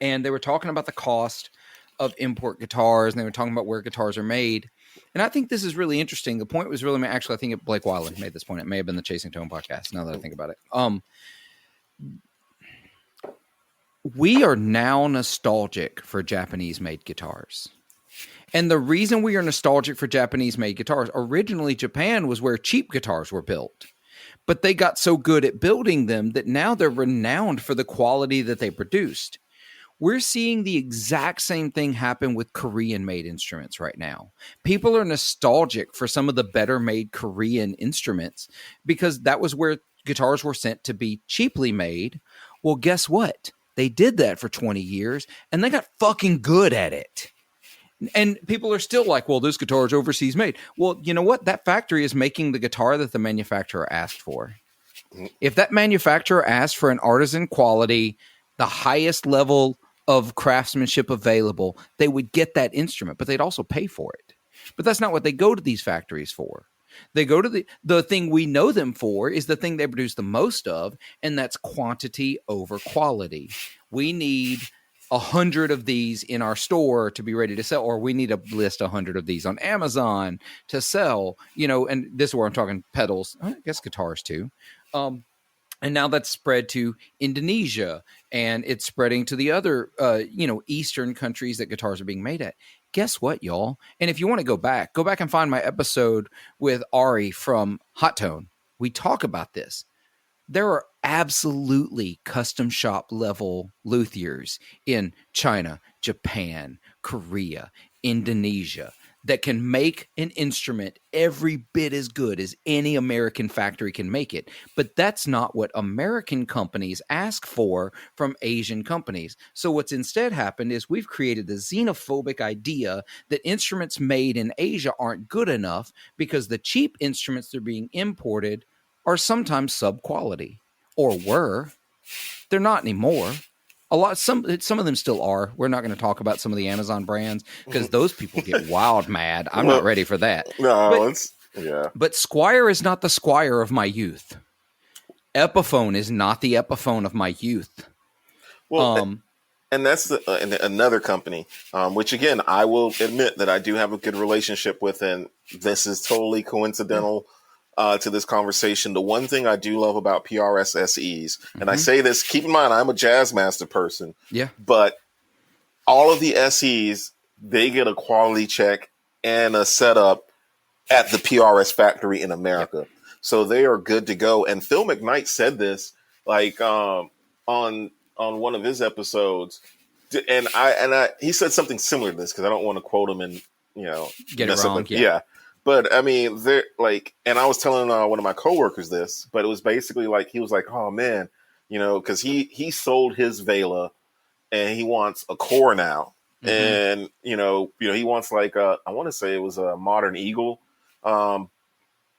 and they were talking about the cost of import guitars, and they were talking about where guitars are made. And I think this is really interesting. The point was really, actually, I think Blake Weiland made this point. It may have been the Chasing Tone podcast, now that I think about it. We are now nostalgic for Japanese-made guitars. And the reason we are nostalgic for Japanese-made guitars, originally Japan was where cheap guitars were built. But they got so good at building them that now they're renowned for the quality that they produced. We're seeing the exact same thing happen with Korean-made instruments right now. People are nostalgic for some of the better-made Korean instruments because that was where guitars were sent to be cheaply made. Well, guess what? They did that for 20 years, and they got fucking good at it. And people are still like, well, this guitar is overseas made. Well, you know what? That factory is making the guitar that the manufacturer asked for. If that manufacturer asked for an artisan quality, the highest level of craftsmanship available, they would get that instrument, but they'd also pay for it. But that's not what they go to these factories for. They go to the thing we know them for is the thing they produce the most of, and that's quantity over quality. We need 100 of these in our store to be ready to sell, or we need to list 100 of these on Amazon to sell, and this is where I'm talking pedals, I guess guitars too. And now that's spread to Indonesia, and it's spreading to the other, Eastern countries that guitars are being made at. Guess what, y'all? And if you want to go back and find my episode with Ari from Hot Tone. We talk about this. There are absolutely custom shop level luthiers in China, Japan, Korea, Indonesia that can make an instrument every bit as good as any American factory can make it. But that's not what American companies ask for from Asian companies. So what's instead happened is we've created the xenophobic idea that instruments made in Asia aren't good enough because the cheap instruments that are being imported are sometimes sub-quality, or were. They're not anymore. Some of them still are. We're not going to talk about some of the Amazon brands because those people get wild mad. I'm not ready for that. No, But Squire is not the Squire of my youth. Epiphone is not the Epiphone of my youth. Well, and that's another company, which again, I will admit that I do have a good relationship with, and this is totally coincidental. To this conversation. The one thing I do love about PRS SEs, and I say this, keep in mind, I'm a Jazzmaster person. Yeah. But all of the SEs, they get a quality check and a setup at the PRS factory in America. Yep. So they are good to go. And Phil McKnight said this, like, on one of his episodes, and he said something similar to this because I don't want to quote him and, get it wrong. Yeah. But I mean, they're like, and I was telling one of my coworkers this, but it was basically like, he was like, oh man, because he sold his Vela and he wants a core now. And, he wants like, I want to say it was a Modern Eagle. And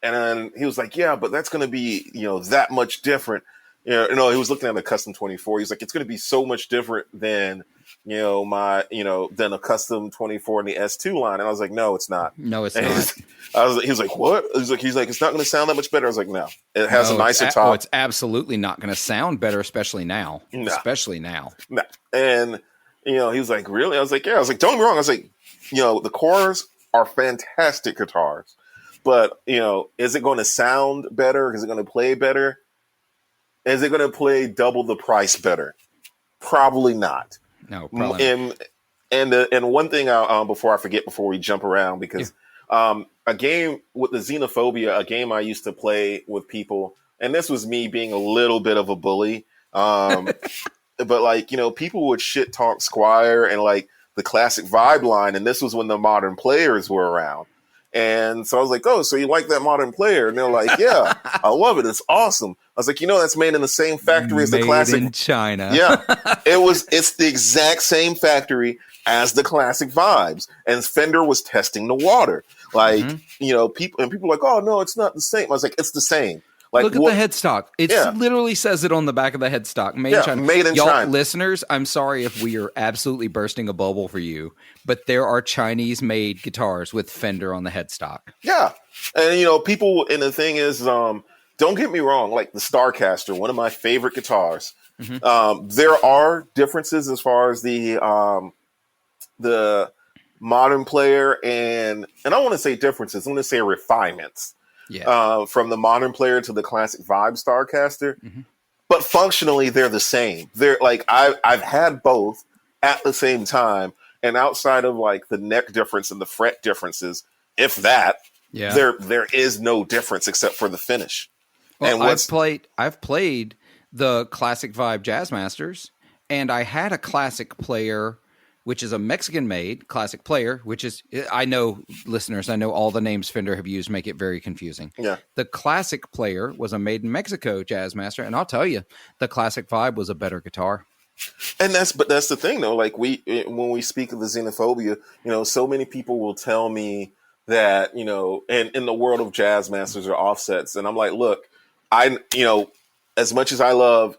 then he was like, yeah, but that's going to be, that much different. He was looking at a Custom 24. He's like, it's going to be so much different than, than a Custom 24 in the S2 line. And I was like, no, it's not. No, it's not. He was like, what? He's like, it's not going to sound that much better. I was like, no, it has a nicer top. It's absolutely not going to sound better, especially now. No. Especially now. No. And, he was like, really? I was like, yeah. I was like, don't get me wrong. I was like, the cores are fantastic guitars, but, is it going to sound better? Is it going to play better? Is it going to play double the price better? Probably not. No, probably. And one thing before I forget, before we jump around, because a game with the xenophobia, a game I used to play with people, and this was me being a little bit of a bully, but like, people would shit talk Squire and like the classic vibe line, and this was when the modern players were around. And so I was like, oh, so you like that modern player? And they're like, yeah, I love it. It's awesome. I was like, that's made in the same factory as the classic. Made in China. Yeah, it's the exact same factory as the classic vibes. And Fender was testing the water. Like, people were like, oh, no, it's not the same. I was like, it's the same. Like, look at the headstock. It literally says it on the back of the headstock. Made in China. Made in China. Listeners, I'm sorry if we are absolutely bursting a bubble for you, but there are Chinese-made guitars with Fender on the headstock. Yeah. And, people, and the thing is, don't get me wrong, like the Starcaster, one of my favorite guitars. There are differences as far as the modern player and I want to say differences. I'm going to say refinements. Yeah. From the modern player to the classic vibe Starcaster, but functionally they're the same. They're like I've had both at the same time, and outside of like the neck difference and the fret differences, if that, there is no difference except for the finish. Well, I've played the classic vibe Jazzmasters, and I had a classic player, which is a Mexican-made classic player, which is, I know, listeners, I know all the names Fender have used make it very confusing. Yeah. The classic player was a made in Mexico Jazzmaster, and I'll tell you, the classic vibe was a better guitar. And that's the thing, though. Like when we speak of the xenophobia, so many people will tell me that, and in the world of Jazzmasters or offsets, and I'm like, look, as much as I love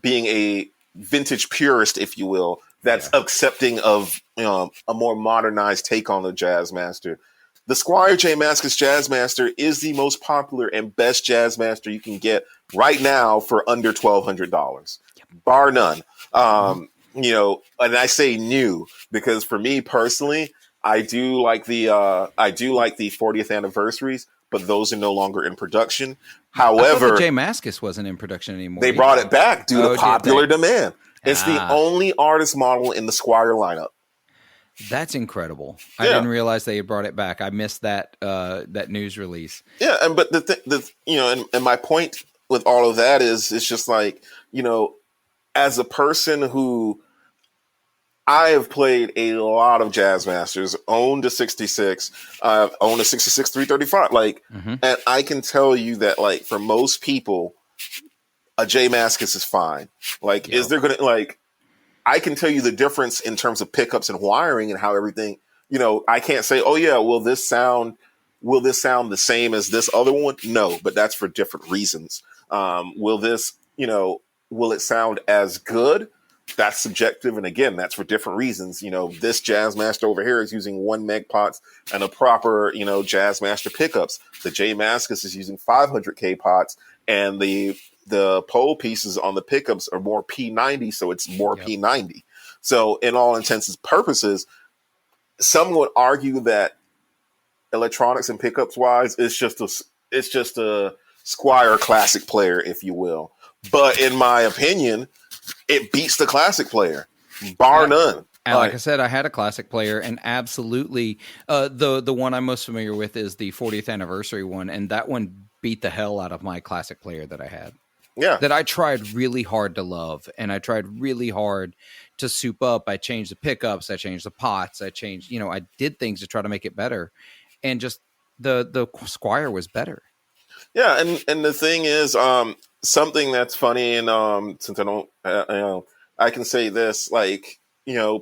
being a vintage purist, if you will, that's accepting of a more modernized take on the Jazzmaster. The Squire J. Mascis Jazzmaster is the most popular and best Jazzmaster you can get right now for under $1,200, bar none. and I say new because for me personally, I do like the 40th anniversaries, but those are no longer in production. I thought the However, Jazzmaster wasn't in production anymore. they brought it back due to did popular they? demand. It's the only artist model in the Squire lineup. That's incredible. Yeah. I didn't realize they had brought it back. I missed that news release. Yeah, but and my point with all of that is, it's just like, as a person who I have played a lot of Jazzmasters, owned a 66, owned a 66 335, and I can tell you that, for most people, a J Mascis is fine. Is there going to, I can tell you the difference in terms of pickups and wiring and how everything, I can't say, oh yeah, will this sound the same as this other one? No, but that's for different reasons. Will it sound as good? That's subjective, and again, that's for different reasons. This Jazzmaster over here is using 1 meg pots and a proper, Jazzmaster pickups. The J Mascis is using 500K pots, and the pole pieces on the pickups are more P90, so it's more P90. So, in all intents and purposes, some would argue that electronics and pickups wise, it's just a Squire classic player, if you will. But in my opinion, it beats the classic player, bar none. And like I said, I had a classic player, and absolutely, the one I'm most familiar with is the 40th anniversary one, and that one beat the hell out of my classic player that I had. Yeah, that I tried really hard to love, and I tried really hard to soup up. I changed the pickups, I changed the pots, I did things to try to make it better, and just the Squire was better. Yeah, and the thing is, something that's funny, and since I don't, I can say this,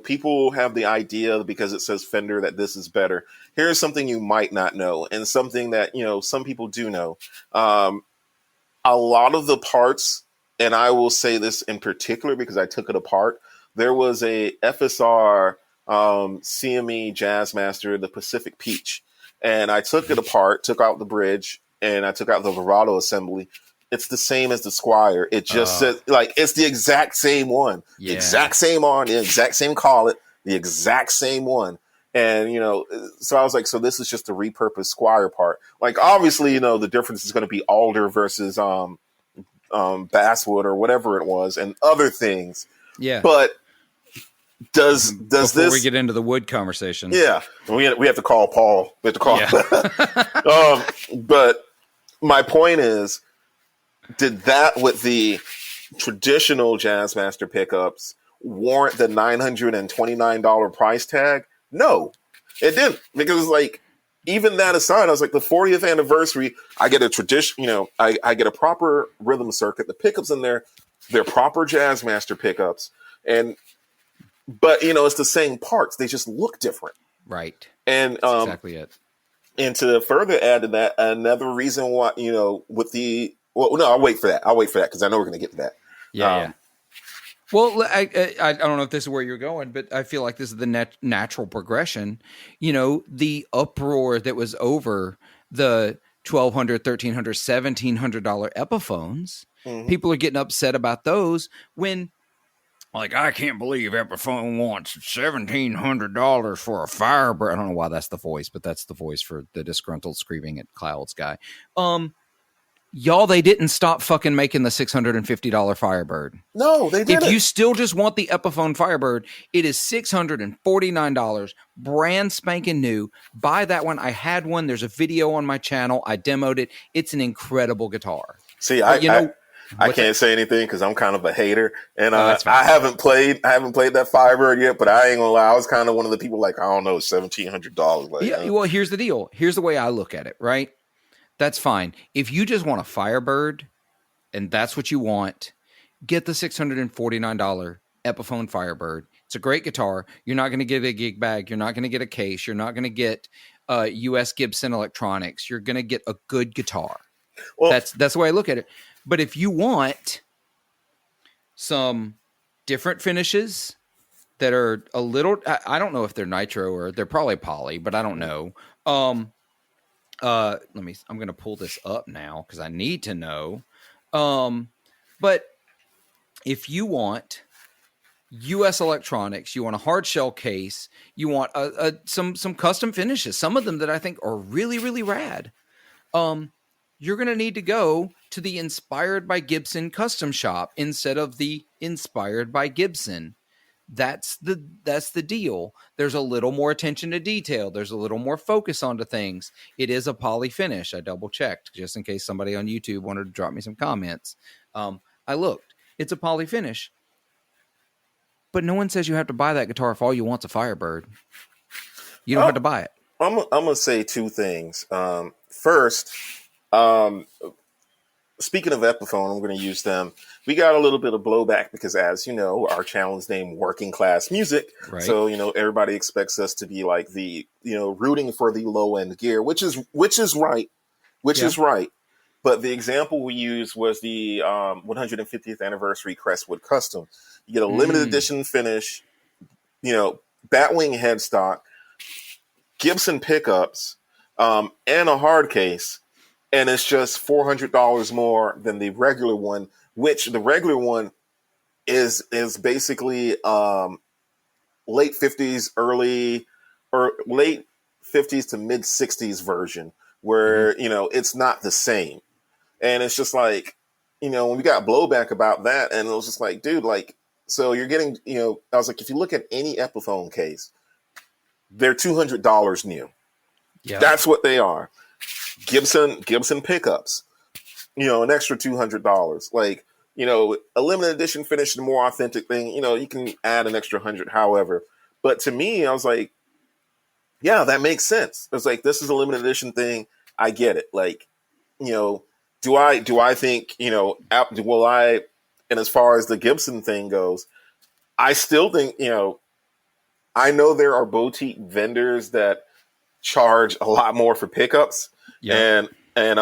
people have the idea because it says Fender that this is better. Here's something you might not know, and something that, some people do know. A lot of the parts, and I will say this in particular because I took it apart, there was a FSR CME Jazzmaster, the Pacific Peach, and I took it apart, took out the bridge, and I took out the Verado assembly. It's the same as the Squire. It just says, it's the exact same one. Yeah. The exact same arm, the exact same collet, the exact same one. And, so I was like, so this is just a repurposed Squire part. Obviously, the difference is going to be alder versus basswood or whatever it was, and other things. Yeah. But does Before this... we get into the wood conversation. Yeah. We have to call Paul. We have to call... Yeah. But my point is, did that with the traditional Jazzmaster pickups warrant the $929 price tag? No, it didn't, because even that aside, I was like, the 40th anniversary, I get a tradition, I get a proper rhythm circuit. The pickups in there, they're proper Jazzmaster pickups, but it's the same parts. They just look different, right? And that's exactly it. And to further add to that, another reason why, with the I'll wait for that. Because I know we're going to get to that. Yeah. Well, I don't know if this is where you're going, but I feel like this is the natural progression. The uproar that was over the $1,200, $1,300, $1,700 Epiphones. Mm-hmm. People are getting upset about those when, I can't believe Epiphone wants $1,700 for a Firebird. I don't know why that's the voice, but that's the voice for the disgruntled screaming at clouds guy. Y'all, they didn't stop fucking making the $650 Firebird. No, they didn't. If you still just want the Epiphone Firebird, it is $649, brand spanking new. Buy that one. I had one. There's a video on my channel. I demoed it. It's an incredible guitar. See, I can't say anything because I'm kind of a hater, and I haven't played that Firebird yet. But I ain't gonna lie, I was kind of one of the people I don't know, $1,700. Well, here's the deal. Here's the way I look at it. Right. That's fine. If you just want a Firebird and that's what you want, get the $649 Epiphone Firebird. It's a great guitar. You're not going to get a gig bag. You're not going to get a case. You're not going to get US Gibson electronics. You're going to get a good guitar. Well, that's the way I look at it. But if you want some different finishes that are a little, I don't know if they're nitro or they're probably poly, but I don't know. I'm going to pull this up now because I need to know. But if you want U.S. electronics. You want a hard shell case. You want some custom finishes. Some of them that I think are really, really rad. You're going to need to go to the Inspired by Gibson custom shop instead of the Inspired by Gibson. That's the deal. There's a little more attention to detail. There's a little more focus onto things. It is a poly finish. I double checked just in case somebody on YouTube wanted to drop me some comments. I looked. It's a poly finish. But no one says you have to buy that guitar if all you want's a Firebird. You don't have to buy it. I'm going to say two things. First, speaking of Epiphone, I'm going to use them. We got a little bit of blowback because, as you know, our channel is named Working Class Music. Right. So, everybody expects us to be like the, rooting for the low end gear, which is right. Is right. But the example we used was the 150th anniversary Crestwood Custom. You get a limited edition finish, Batwing headstock, Gibson pickups, and a hard case. And it's just $400 more than the regular one, which the regular one is basically late 50s, late 50s to mid 60s version where, it's not the same. And it's just like, when we got blowback about that, and it was just like, dude, like, so you're getting, I was like, if you look at any Epiphone case, they're $200 new. Yeah. That's what they are. Gibson pickups, an extra $200. Like, a limited edition finish, the more authentic thing, you can add an extra 100, however. But to me, I was like, yeah, that makes sense. It's like, this is a limited edition thing. I get it. Like, do I think, will I, and as far as the Gibson thing goes, I still think, I know there are boutique vendors that charge a lot more for pickups. Yeah. And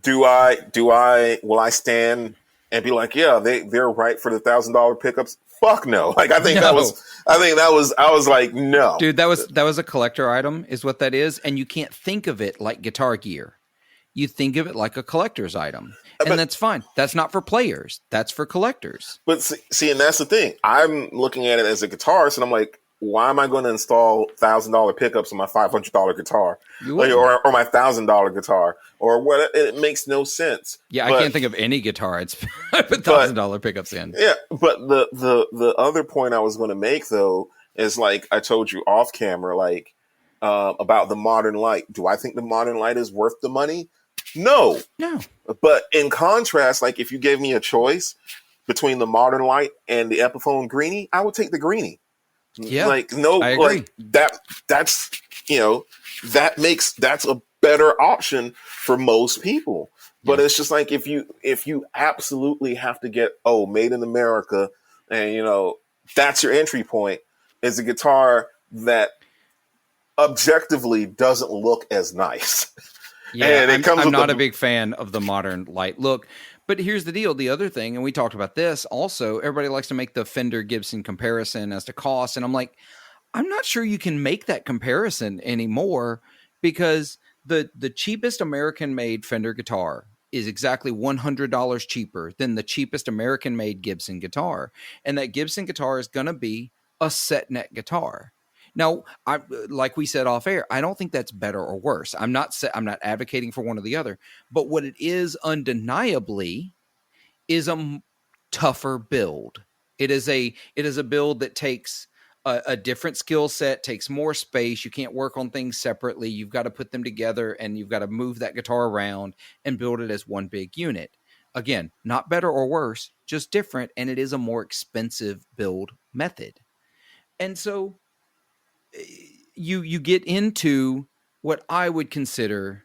will I stand and be like, yeah, they're right for the $1,000 pickups? Fuck no. Like, I was like, no. Dude, that was a collector item is what that is. And you can't think of it like guitar gear. You think of it like a collector's item. And that's fine. That's not for players. That's for collectors. But see, and that's the thing. I'm looking at it as a guitarist, and I'm like, why am I going to install $1,000 pickups on my $500 guitar, or my $1,000 guitar, or what? It makes no sense. Yeah, I can't think of any guitar I'd put $1,000 pickups in. Yeah, but the other point I was going to make though is, like I told you off camera, like about the Modern Light. Do I think the Modern Light is worth the money? No. But in contrast, like if you gave me a choice between the Modern Light and the Epiphone Greenie, I would take the Greenie. Yeah, like no, like that's that's a better option for most people. But it's just like if you absolutely have to get made in America, and that's your entry point, is a guitar that objectively doesn't look as nice. Yeah, and I'm not a big fan of the Modern Light look. But here's the deal. The other thing, and we talked about this also, everybody likes to make the Fender Gibson comparison as to cost. And I'm like, I'm not sure you can make that comparison anymore, because the cheapest American-made Fender guitar is exactly $100 cheaper than the cheapest American-made Gibson guitar. And that Gibson guitar is going to be a set neck guitar. Now, like we said off air, I don't think that's better or worse. I'm not advocating for one or the other. But what it is undeniably is a tougher build. It is a build that takes a different skill set, takes more space. You can't work on things separately. You've got to put them together, and you've got to move that guitar around and build it as one big unit. Again, not better or worse, just different, and it is a more expensive build method. And so you get into what I would consider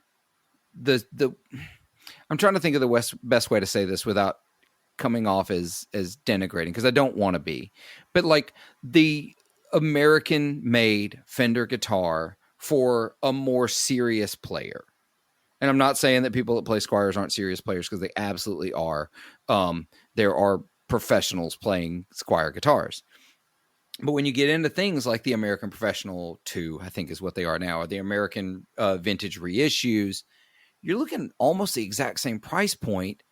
the I'm trying to think of the best way to say this without coming off as denigrating, because I don't want to be, but like the American made Fender guitar for a more serious player. And I'm not saying that people that play Squires aren't serious players, because they absolutely are. There are professionals playing Squire guitars. But when you get into things like the American Professional 2, I think is what they are now, or the American Vintage reissues, you're looking almost the exact same price point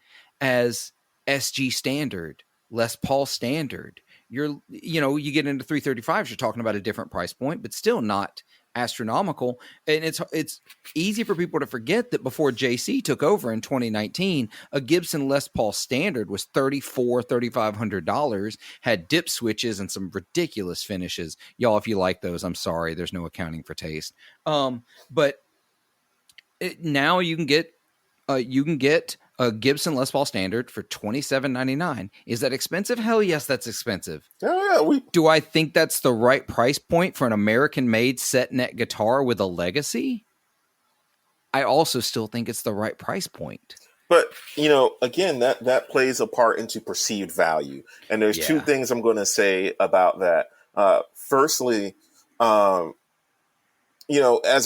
as SG Standard, Les Paul Standard, you get into 335s, you're talking about a different price point, but still not astronomical. And it's easy for people to forget that before JC took over in 2019, a Gibson Les Paul Standard was $3,500, had dip switches and some ridiculous finishes. Y'all, if you like those, I'm sorry, there's no accounting for taste. But now you can get a Gibson Les Paul Standard for $27.99. Is that expensive? Hell yes, that's expensive. Oh, yeah. Do I think that's the right price point for an American-made set neck guitar with a legacy? I also still think it's the right price point. But, again, that plays a part into perceived value. And there's two things I'm going to say about that. Firstly, as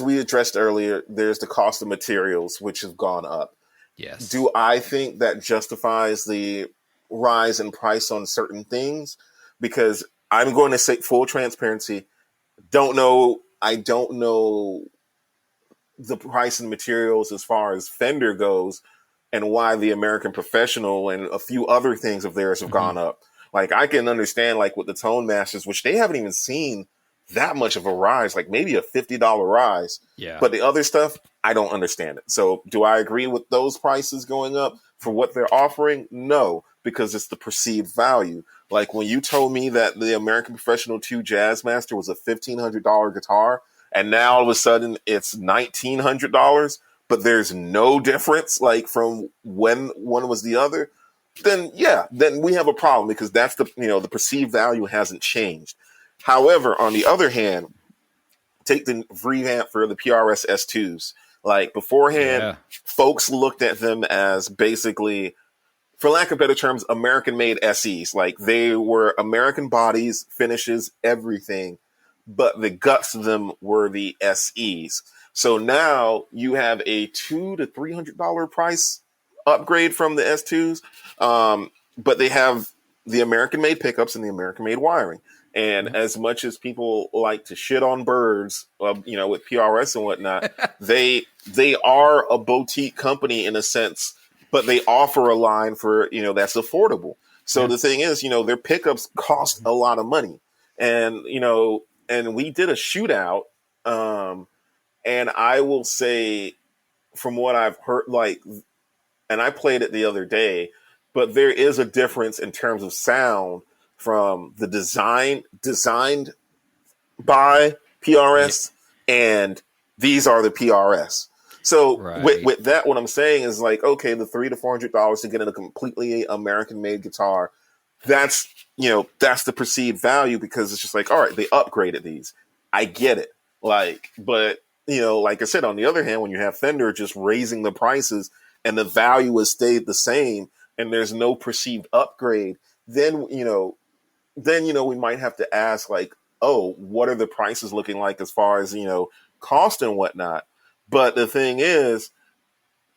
we addressed earlier, there's the cost of materials, which have gone up. Yes. Do I think that justifies the rise in price on certain things? Because I'm going to say full transparency, I don't know the price and materials as far as Fender goes and why the American Professional and a few other things of theirs have gone up. Like, I can understand, like, with the Tone Masters, which they haven't even seen that much of a rise, like maybe a $50 rise. Yeah. But the other stuff, I don't understand it. So do I agree with those prices going up for what they're offering? No, because it's the perceived value. Like, when you told me that the American Professional 2 Jazzmaster was a $1,500 guitar, and now all of a sudden it's $1,900, but there's no difference, like, from when one was the other, then we have a problem, because that's the perceived value hasn't changed. However, on the other hand, take the revamp for the PRS S2s. Like, beforehand, folks looked at them as basically, for lack of better terms, American-made SEs. Like, they were American bodies, finishes, everything, but the guts of them were the SEs. So now you have a $200 to $300 price upgrade from the S2s, but they have the American-made pickups and the American-made wiring. And as much as people like to shit on birds, with PRS and whatnot, they are a boutique company in a sense, but they offer a line for, that's affordable. So the thing is, their pickups cost a lot of money. And, and we did a shootout. And I will say, from what I've heard, and I played it the other day, but there is a difference in terms of sound from the designed by PRS, and these are the PRS. So with that, what I'm saying is, like, okay, the $300 to $400 to get in a completely American-made guitar, that's the perceived value, because it's just like, all right, they upgraded these. I get it. Like, but like I said, on the other hand, when you have Fender just raising the prices and the value has stayed the same, and there's no perceived upgrade, then we might have to ask, like, oh, what are the prices looking like as far as, cost and whatnot? But the thing is,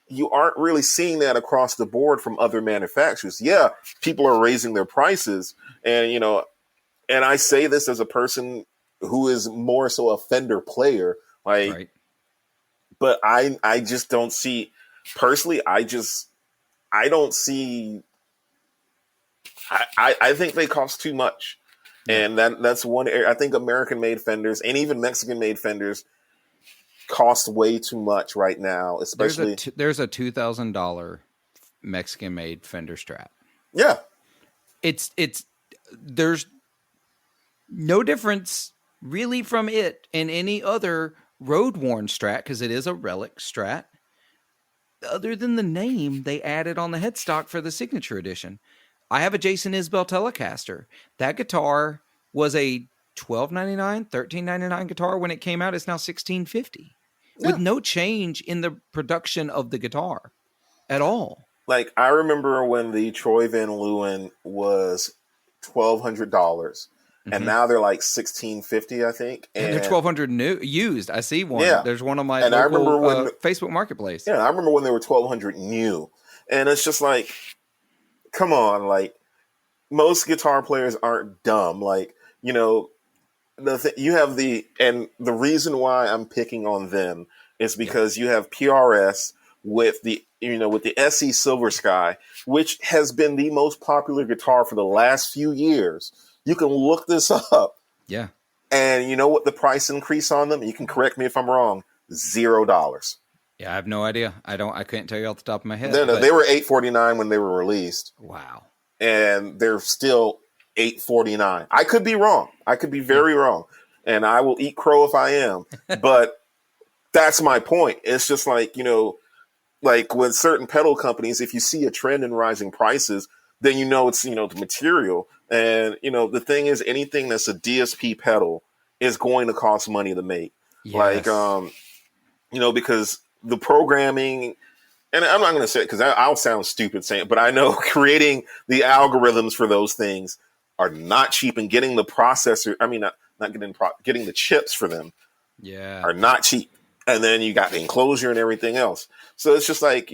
you aren't really seeing that across the board from other manufacturers. Yeah, people are raising their prices, and, and I say this as a person who is more so a Fender player, like, but I just don't see, personally, I don't see, I think they cost too much. And that's one area. I think American-made Fenders and even Mexican-made Fenders cost way too much right now, especially. There's a $2,000 Mexican-made Fender Strat. Yeah. There's no difference really from it in any other road-worn Strat, because it is a relic Strat, other than the name they added on the headstock for the Signature Edition. I have a Jason Isbell Telecaster. That guitar was a $1,299, $1,399 guitar when it came out. It's now $1,650 with no change in the production of the guitar at all. Like, I remember when the Troy Van Leeuwen was $1,200, and now they're like $1,650, I think. And they're $1,200 new used. I see one. Yeah. There's one on my local, I remember Facebook Marketplace. Yeah, I remember when they were $1,200 new, and it's just like, come on, like, most guitar players aren't dumb. Like, you have and the reason why I'm picking on them is because you have PRS with the SE Silver Sky, which has been the most popular guitar for the last few years. You can look this up. Yeah. And you know what the price increase on them? You can correct me if I'm wrong. $0. Yeah, I have no idea. I couldn't tell you off the top of my head. No, they were $8.49 when they were released. Wow. And they're still $8.49. I could be wrong. I could be very wrong. And I will eat crow if I am. But that's my point. It's just like, like with certain pedal companies, if you see a trend in rising prices, then it's, the material. And, the thing is, anything that's a DSP pedal is going to cost money to make. Yes. Like, because the programming, and I'm not going to say it because I'll sound stupid saying it, but I know creating the algorithms for those things are not cheap, and getting the processor, not getting the chips for them are not cheap. And then you got the enclosure and everything else. So it's just like,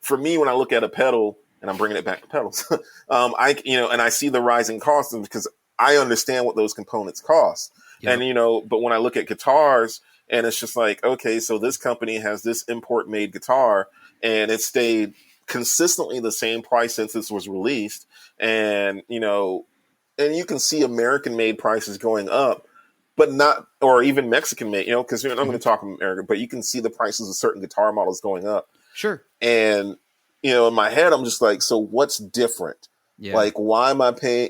for me, when I look at a pedal, and I'm bringing it back to pedals, and I see the rising costs because I understand what those components cost. Yep. And, but when I look at guitars, and it's just like, okay, so this company has this import made guitar and it stayed consistently the same price since this was released. And, and you can see American made prices going up, but not, or even Mexican made, because I'm going to talk American, but you can see the prices of certain guitar models going up. Sure. And, in my head, I'm just like, so what's different? Yeah. Like, why am I paying,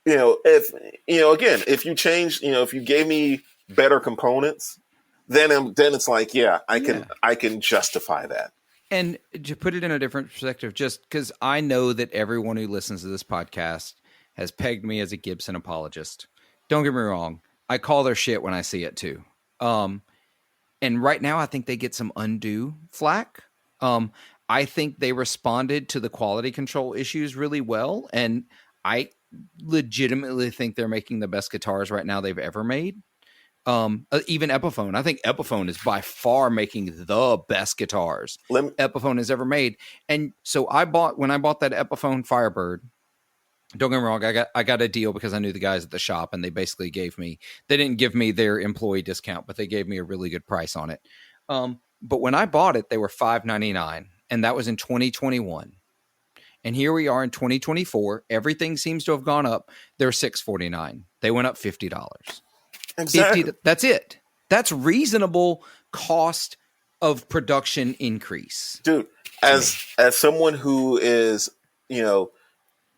if, again, if you change, if you gave me better components, then it's like, I can justify that. And to put it in a different perspective, just because I know that everyone who listens to this podcast has pegged me as a Gibson apologist. Don't get me wrong. I call their shit when I see it too. And right now I think they get some undue flack. I think they responded to the quality control issues really well. And I legitimately think they're making the best guitars right now they've ever made. Even Epiphone. I think Epiphone is by far making the best guitars Epiphone has ever made. And so when I bought that Epiphone Firebird, don't get me wrong, I got a deal because I knew the guys at the shop, and they basically they didn't give me their employee discount, but they gave me a really good price on it. But when I bought it, they were $599, and that was in 2021. And here we are in 2024. Everything seems to have gone up. They're $649. They went up $50. Exactly. That's it. That's reasonable cost of production increase. Dude, as someone who is,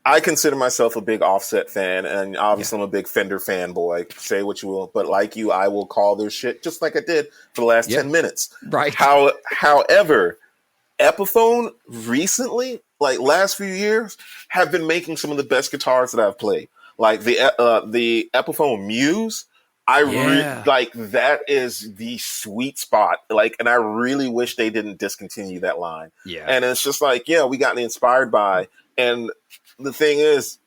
I consider myself a big Offset fan, and obviously I'm a big Fender fanboy. Say what you will, but like you, I will call their shit just like I did for the last 10 minutes. Right. However, Epiphone recently, like last few years, have been making some of the best guitars that I've played. Like the Epiphone Muse, like that is the sweet spot. Like, and I really wish they didn't discontinue that line. Yeah. And it's just like, we got inspired by, and the thing is,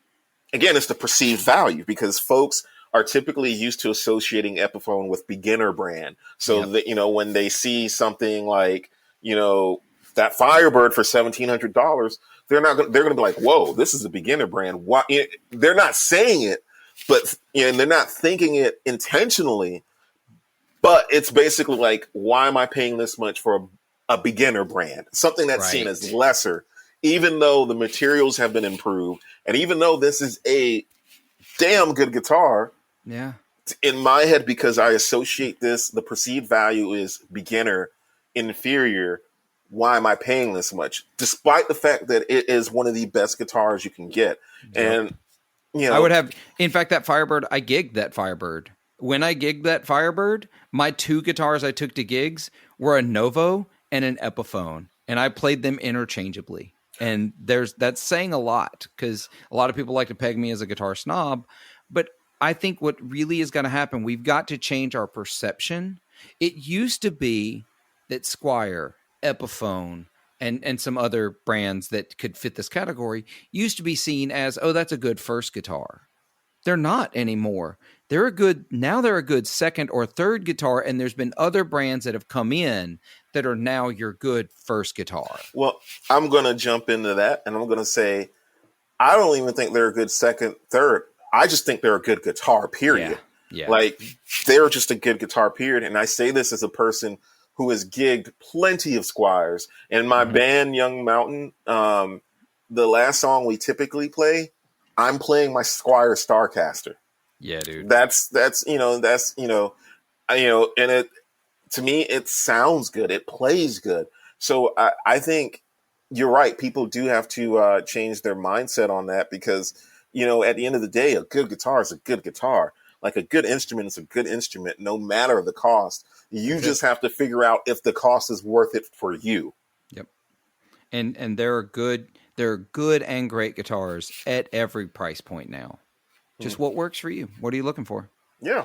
again, it's the perceived value, because folks are typically used to associating Epiphone with beginner brand. So that, when they see something like, that Firebird for $1,700, they're going to be like, whoa, this is a beginner brand. Why? They're not saying it, but and they're not thinking it intentionally, but it's basically like, why am I paying this much for a beginner brand? Something that's seen as lesser, even though the materials have been improved. And even though this is a damn good guitar, in my head, because I associate this, the perceived value is beginner, inferior. Why am I paying this much? Despite the fact that it is one of the best guitars you can get. And, I would have, in fact, that Firebird, I gigged that Firebird. When I gigged that Firebird, my two guitars I took to gigs were a Novo and an Epiphone, and I played them interchangeably. And that's saying a lot, because a lot of people like to peg me as a guitar snob, but I think what really is going to happen, we've got to change our perception. It used to be that Squire, Epiphone, and some other brands that could fit this category used to be seen as, oh, that's a good first guitar. They're not anymore. They're a good second or third guitar, and there's been other brands that have come in that are now your good first guitar. Well, I'm going to jump into that, and I'm going to say, I don't even think they're a good second, third. I just think they're a good guitar, period. Yeah. Like, they're just a good guitar, period. And I say this as a person who has gigged plenty of Squires. And my band, Young Mountain, the last song we typically play, I'm playing my Squire Starcaster. Yeah, dude. That's and it, to me, it sounds good. It plays good. So I think you're right. People do have to change their mindset on that because, at the end of the day, a good guitar is a good guitar. Like a good instrument is a good instrument, no matter the cost. You just have to figure out if the cost is worth it for you. Yep. And there are good and great guitars at every price point now. Just what works for you. What are you looking for? Yeah.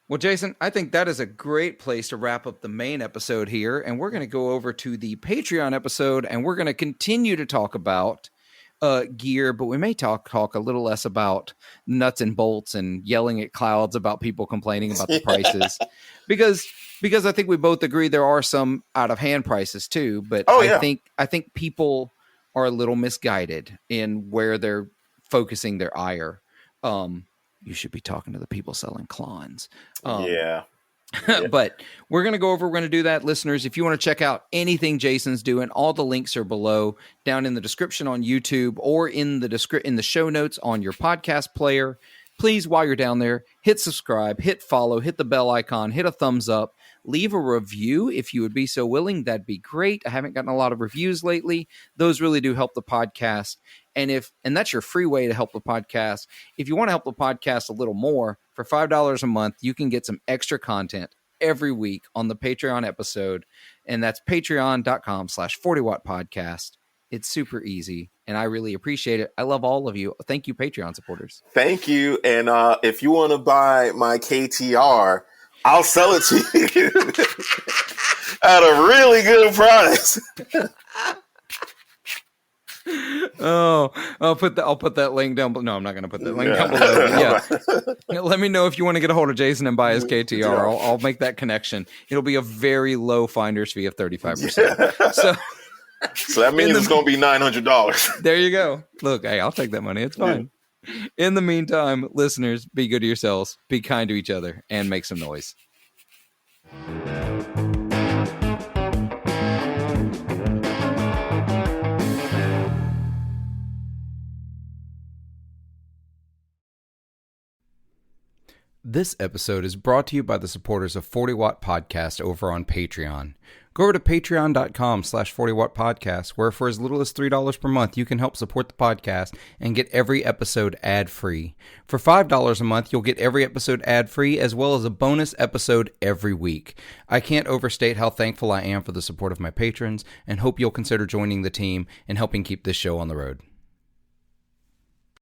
Well, Jason, I think that is a great place to wrap up the main episode here. And we're going to go over to the Patreon episode, and we're going to continue to talk about gear, but we may talk a little less about nuts and bolts and yelling at clouds about people complaining about the prices. Because I think we both agree there are some out of hand prices too. But I think people are a little misguided in where they're focusing their ire. You should be talking to the people selling clones. But we're going to do that. Listeners, if you want to check out anything Jason's doing, all the links are below down in the description on YouTube or in the show notes on your podcast player. Please, while you're down there, hit subscribe, hit follow, hit the bell icon, hit a thumbs up, leave a review if you would be so willing. That'd be great. I haven't gotten a lot of reviews lately. Those really do help the podcast. And that's your free way to help the podcast. If you want to help the podcast a little more, for $5 a month, you can get some extra content every week on the Patreon episode. And that's patreon.com/40watt podcast. It's super easy, and I really appreciate it. I love all of you. Thank you, Patreon supporters. Thank you. And if you want to buy my KTR, I'll sell it to you at a really good price. I'll put that link down below. No, I'm not going to put that link down below. Yeah. Let me know if you want to get a hold of Jason and buy his KTR. I'll make that connection. It'll be a very low finder's fee of 35%. So that means it's going to be $900. There you go. Look, hey, I'll take that money. It's fine. Yeah. In the meantime, listeners, be good to yourselves, be kind to each other, and make some noise. This episode is brought to you by the supporters of 40 Watt Podcast over on Patreon. Go over to patreon.com/40watt podcast, where for as little as $3 per month, you can help support the podcast and get every episode ad-free. For $5 a month, you'll get every episode ad-free, as well as a bonus episode every week. I can't overstate how thankful I am for the support of my patrons, and hope you'll consider joining the team and helping keep this show on the road.